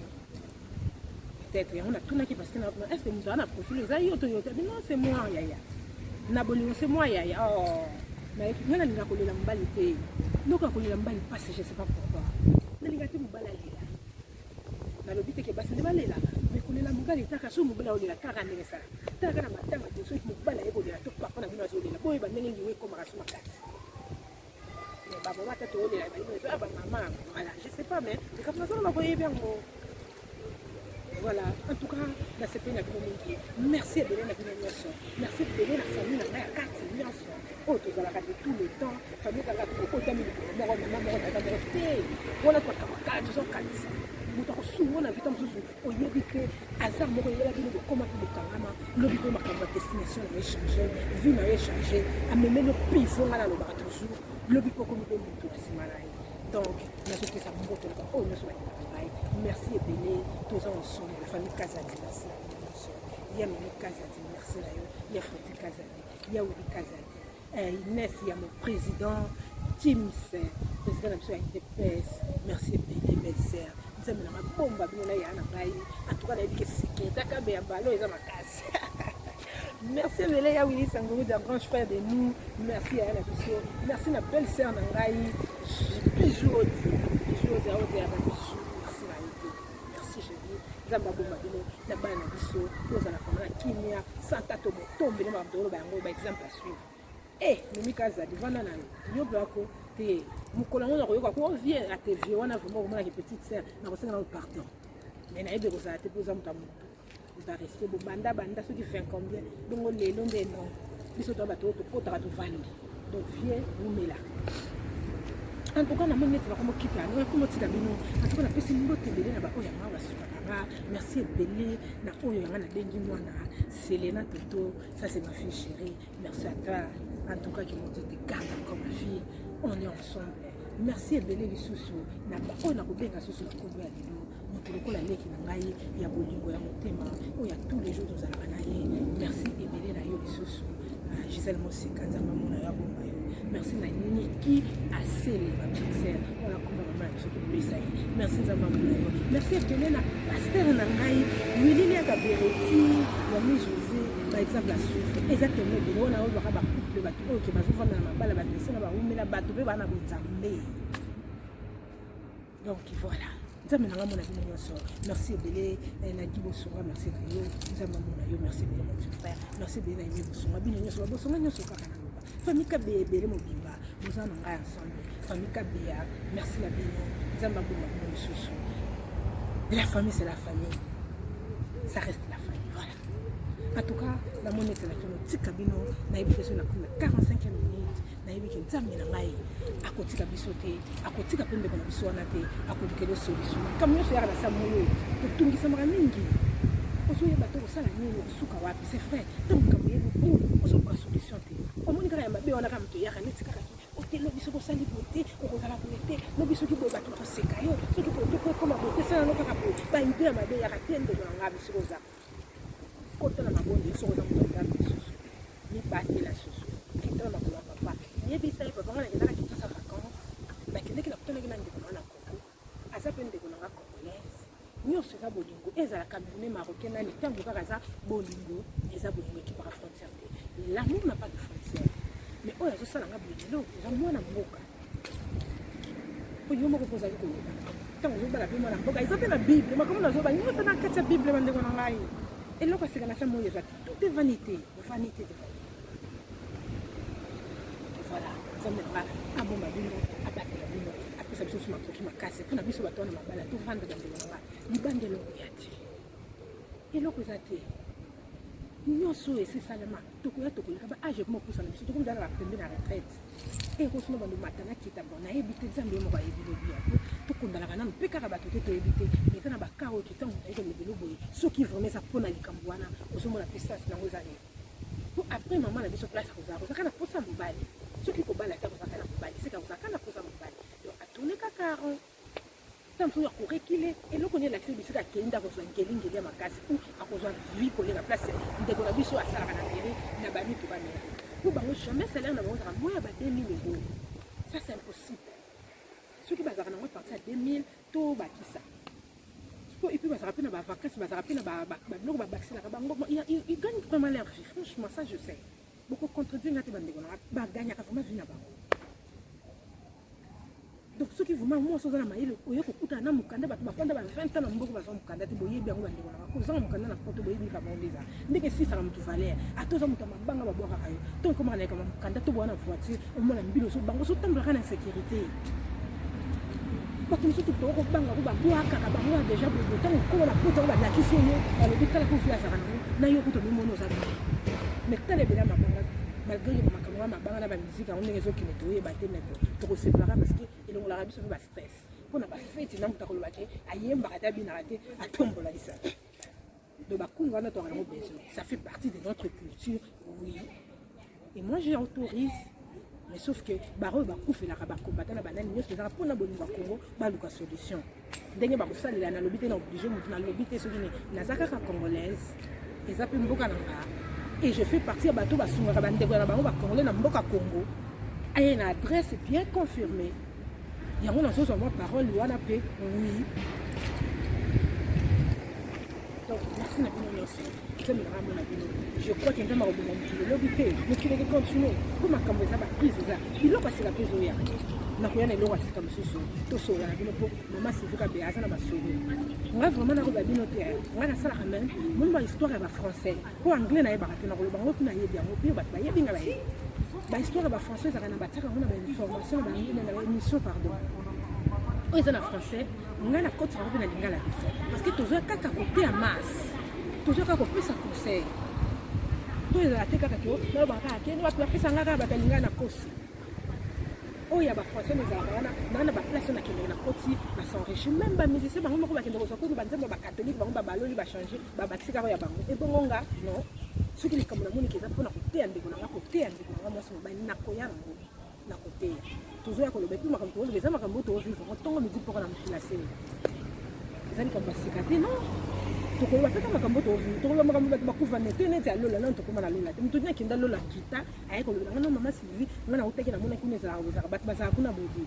peut-être on a tout qui parce que est-ce que nous avons un profil ça yo to yo non c'est moi yaya na bolingo c'est moi yaya oh mais ngana ninga kolela mbali te noka kolela mbali parce je sais pas pourquoi nalinga te mubala lela na lobite ke basi balela mais kolela mbali taka so mubala olela kaka ndenge sala taka na matanga te so mubala yeko lela to papa na bino azolela boye bandenge ngiwe ko maka suma kati mais baba mata to olela ba ba mama voilà je sais pas mais quand on va voyer bien voilà, en tout cas, dans ce pays, merci de la bénédiction. Merci de la famille, la carte, oh, tu vas la regarder tout le temps. Famille, tu vas la regarder tout le temps. Maman, on a pas de temps, mutako souvent na vita msusu oyebite azar moko yela bino de comment tu kangama lobi ko makamba destination na échanger vie na échanger ameme le pivot ngala lo ba toujours lobi ko ko mo mutu asimana donc na je fais ça mon boto oh ne soit merci et béni tous ensemble famille Kazadi merci ya mimi Kazadi merci la yo ya Foti Kazadi ya Uri Kazadi Inès ya mon président Tim président de la DPS merci et béni mes sœurs nzambe na mabomba bino na yana ngai en tout cas na yebike sécurité kabe ya balo eza makasi merci Mele ya Willy Sangourou de grand frère de nous merci à la biso merci na belle sœur na ngai toujours à haute ya biso merci na yebike merci je dis nzambe bomba bino na bana biso toza na fama na kimia santa to motombe na mabdolo ba yango ba exemple à suivre Mimi Kazadi vana na yo blako te mukolo ngona ko yoka ko vie à te vie wana vraiment comme la petite sœur na ko senga pardon mais na ebe ko za te poza mutamu za respect bo banda ceux qui fait combien donc les longs des non biso to bato to kota to vandi donc vie mumela en tout cas na moni tu va comme kita na comme tika bino en tout cas na pesi mbote belé na ba oya ma basuka na merci belé na oyo ngana dengi mwana Selena Toto ça c'est ma fille chérie merci à toi en tout cas qui m'ont dit de garde comme ma fille on est ensemble merci belé les sous na ba on a ko benga sous la kombo ya lelo moto lokola leki na ngai ya bolingo ya motema oyo tous les jours tozalaka na ye. Merci ebele na yo lisusu Gisèle Mosika nzambe mona yo abomba yo. Merci na Niki Asele ma pixel wala komba mama ya biso kopesa ye. Merci nzambe mona yo. Merci ebele na pasteur na ngai Wilili ya Gabereti ya mi José par exemple la suivre exactement ebele wana oyo baka bakouple bato oyo ke bazovanda na mabala badese na baumela bato mpe bana bonzambe. Donc voilà. Nzambe na nga mona bino nyonso. Merci ebele na Gibo Songa, merci na yo. Nzambe mona yo, merci ebele mon petit frère. Merci ebele na Gibo Songa, bino nyonso babosonga nyonso kaka na loba. Famille Kabe ebele mobimba, boza na ngai ensemble. Famille Kabe, merci la bino. Nzambe mona bino lisusu. La famille c'est la famille. Ça reste la famille, voilà. En tout cas, la monnaie c'est la famille. Tika bino na éducation na 45e minute. Na yebi ke nzambe na ngai akotika biso te akotika pembe na biso wana te akodikelo solution comme nyonso yaka na sa moyo totungisamaka mingi ozoyeba to kosala nini kosuka wapi c'est vrai ntango kambo yebi ozokoka solution te omoni kaka ya mabe wana kaka moto yaka neti kaka ote lobi soki osali boye te okozala boye te lobi soki boye bato bakoseka yo soki boye tokokoma boye te sala no kaka boye baide ya mabe yaka te ndeko na ngai bisoko oza kota na mabonde soki oza moto nzambe lisusu yebatela susu kitala makolo ya papa yebisa ye papa ngana kendaka kitasa vacances bakendeki na kutanaki na ndeko na Congo aza mpe ndeko nanga congolaise nyonso eza bolingo ezala camerounais marocain nani ntango kaka aza bolingo eza bolingo ekipaka frontière te l'amour n'a pas de frontière mais oyo azosalanga bolelo eza mwana mboka oyo moko mpo ozali koloba ntango ozobala mpe mwana mboka eza mpe na bible makambo nazoba nyonso na kati ya bible bandeko na ngai eloko aseka na sa moyo eza tout est vanité vanité de vanité. Voilà, nzambe na abomba bino abatela bino apesa biso so makoki makasi mpona biso bato wana mabala tovanda bandeko na nga libanda eloko ya te eloko eza te nyonso esesalema tokoya tokoleka ba age mopusa na biso tokomizala bapembe na retraite ekosuna bando matana kita bon nayebi te nzambe ye moko ayebi lobi yapo tokondalaka nano mpe kaka bato te toyebi te eza na bakar oyo totango nayi kolobelo boye soki vraiment eza mpona likambo wana ozomona pesase nango eza nini po après mama na biso place akozala kozaka na posa mobali soki kobala ta kozaka na mobali seka kozaka na posa mobali donc atone kaka ron ntango ya korekile eloko nini elakisi biso akei akozwa ngelingeli ya makasi ou akozwa vie kolenga place ndeko na biso asalaka na tele na bamitu bamela po bango jamais salaire na bango ezaka moya ya ba 2000 euros ça c'est impossible soki bazalaka nango parti ya 2000 to bakisa et puis bazalaka mpe na bavacances bazalaka mpe na babiloko babakiselaka bango ils gagnent vraiment leur vie franchement ça je sais beaucoup contredire ngati bandeko na baganyaka vraiment vie na bango donc soki vraiment moi soza na mayele oyo kokutana na mokanda bato bafanda ba 20 ans na mboko bazwa mokanda te boyebi yango bandeko na kozanga mokanda na poto boyebi kama ondeza ndenge esisaka motu valeur atoza moto ya mabanga babwakaka yo ntongo ekomaka na ekama mokanda to bwana voiture omona mbilo so bango sotambolaka na insécurité bato mosusu tokobanga ko babwakaka bango ya déjà boye ntango okoma na poto yango balakisi oyo balobi tala ko vi azaka nango na yo kuta mimoni oza bien mais tala ebele mabanga malgré makambo ya mabanga na bamusike yango ndenge ezokende toyeba te mais tokosepelaka parce que elongolaka biso mpe bastress mpona bafeti na moto akoloba te ayembaka te abinaka te atombola lisa donc bakungu wana toaka yango besoin ça fait partie de notre culture oui et moi j'autorise mais sauf que baroyo bakufelaka bakombata na banani nyonso ezaka mpona bolingo ya kongo baluka solution ndenge bakosalela nalobi te na oblige motu nalobi te soki naza kaka congolaise eza mpe mboka na nga et je fais partie ya bato basungaka bandeko na bango bacongolais na mboka congo aye na adresse bien confirmée yango nazozwa mwa parole wana mpe oui donc merci na bino nyonso nzambe na ngambo na bino je crois ke nzambe akoboma mokili elobi te mokili ekontinue mpo makambo eza baprise eza biloko asika mpe ezoya nakoya na eloko asika mosusu tosola na bino mpo mama sivika be aza na masolo ngai vraiment nakoyeba bino te ngai nasalaka meme moni bahistoire ya bafrançais mpo anglais nayebaka te nakoloba ngo mpe nayebi yango mpe bato bayebi nga bayebi bahistoire ya bafrançais ezaka na batiaka yango na bainformation na baémission pardon oyo eza na français ngai nakotisaka mpe na lingala biso parce que tozoya kaka kote ya masse tozoya kaka kopesa conseil to ezala te kaka to nalobaka kaka kende bato bapesanga kaka bato alingai na kosi oyo ya bafrançais ezalaka wana naa na baplace oyo nakendeke na koti basenrichir même bamusicien bango moko bakende kozwa koni banzembo bakatholike bango babaloli bachange babakisi kaka ya bango ebongo nga non soki likambo na moniki eza mpona koteya ndeko nanga koteya ndeko nanga mwasi mobali nakoya nango na koteya tozoya koloba epi makambo toloba eza makambo oyo toovivre ntongo midi mpoko na mokilase eza ezali kamba sika te non tokoloba mpe ka makambo tovi tokoloba makambo bato bakuvana te neti alola nano tokoma na lola te moto nyaki nda lola kita aye koloba ngana mama Sylvie nga na otaki namona kuna ezalaka bato bazala kuna boye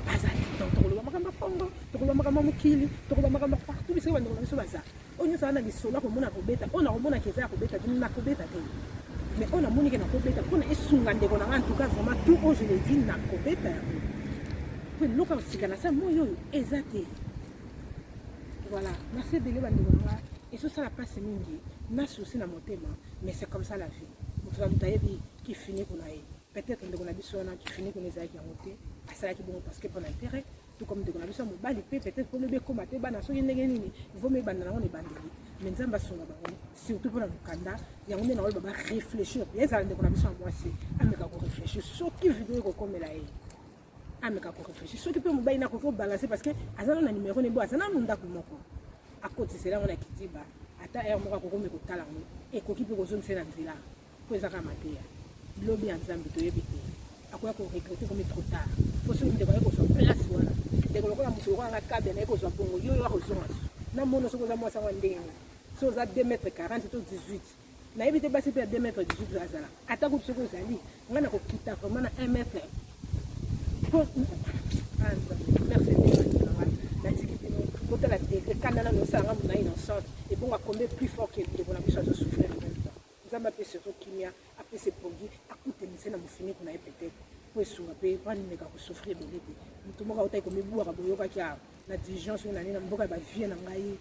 azali donc tokoloba makambo fongo tokoloba makambo mokili tokoloba makambo partout bisika bandeko na biso baza oyo nyonso aza na lisolo akomona kobeta oyo nakomona keza ya kobeta te nakobeta te mais on a moni que na kobeta mpona esunga ndeko na nga en tout cas vraiment tout oyo je le dis na kobeta yango mpo eloko sika na sa moyo oyo eza te voilà merci ebele bandeko na nga ezosala mpasi mingi na souci na motema mais c'est comme ça la vie moto moto ayebi kifini kuna ye peut-être ndeko na biso wana kifini kuna ezalaki yango te asalaki bongo parce que mpona intérêt tout comme ndeko na biso ya mobali mpe peut-être mpo lobi ekoma te bana soki ndenge nini vomi ebanda nango na ebandeli mais nzambe asunga bango surtout mpona mokanda yango nde naoloba baréfléchir ezala ndeko na biso ya mwasi ameka koréfléchir soki video ekokomela ye ameka koréfléchir soki mpe mobali nakoki kobalanse parce que aza na numero ne bo aza nanu ndako moko akotisela yango na kitiba ata ere moko akokomi kotala yango ekoki mpe kozongisa na nzela mpo ezaka mateya lobi ya nzambe toyebi te akoya koregrete komi trop tard mpo soki ndeko aye kozwa place wana ndeko lokola moto lokolanga kabe naye kozwa bongo yoyo akozonga na mono soki oza mwasi yango ndenge so oza 2 mètre 40 to 18 nayebi te basi mpe ya 2 mètre 18 azala ata kutu soki ozali nga na kokita vraiment na 1 mètre po merci natiki te kotala degre kanda nano osalanga mona innocente ebongo akombe plus fort ke ndeko na biso azosouffrir en même temps nzambe apesi surtout kimia apesi epongi akutemise na mofiniko na ye peut-être po esunga mpe banimeka kosouffrir ebele te moto moko autaki komibwaka boyokaki awa na diligence oyo na nini na mboka ya bavie na ngai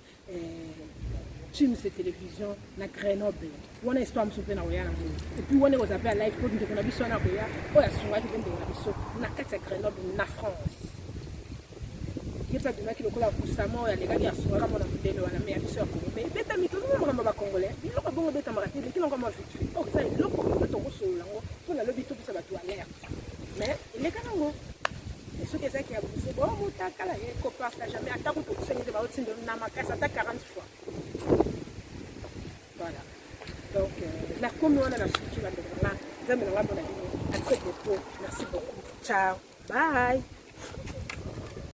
Chimse télévision na Grenoble wana histoire mosusu mpe na koya nango epuis wana ekozala mpe ya live po ndeko na biso wana koya oyo asungaki mpe ndeko na biso na kati ya Grenoble na France ye mpe abimaki lokola kusama oyo alekaki asungaka mona modele wana me ya biso ya kongo me ebeta mikolo na makambo bakongolais biloko bongo ebetamaka te eleki nango ama vite fait oyo eza eloko mpe tokosolola yango mpo nalobi topesa bato alerte mais eleka nango soki ezalaki ya bose bomotakala ye kopartage me atako tokosengete baotindelo na makasi ata 40 fois voilà donc nakomi wana na suki bandeko nanga nzambe nanga mpona bino a très bientôt merci beaucoup ciao bye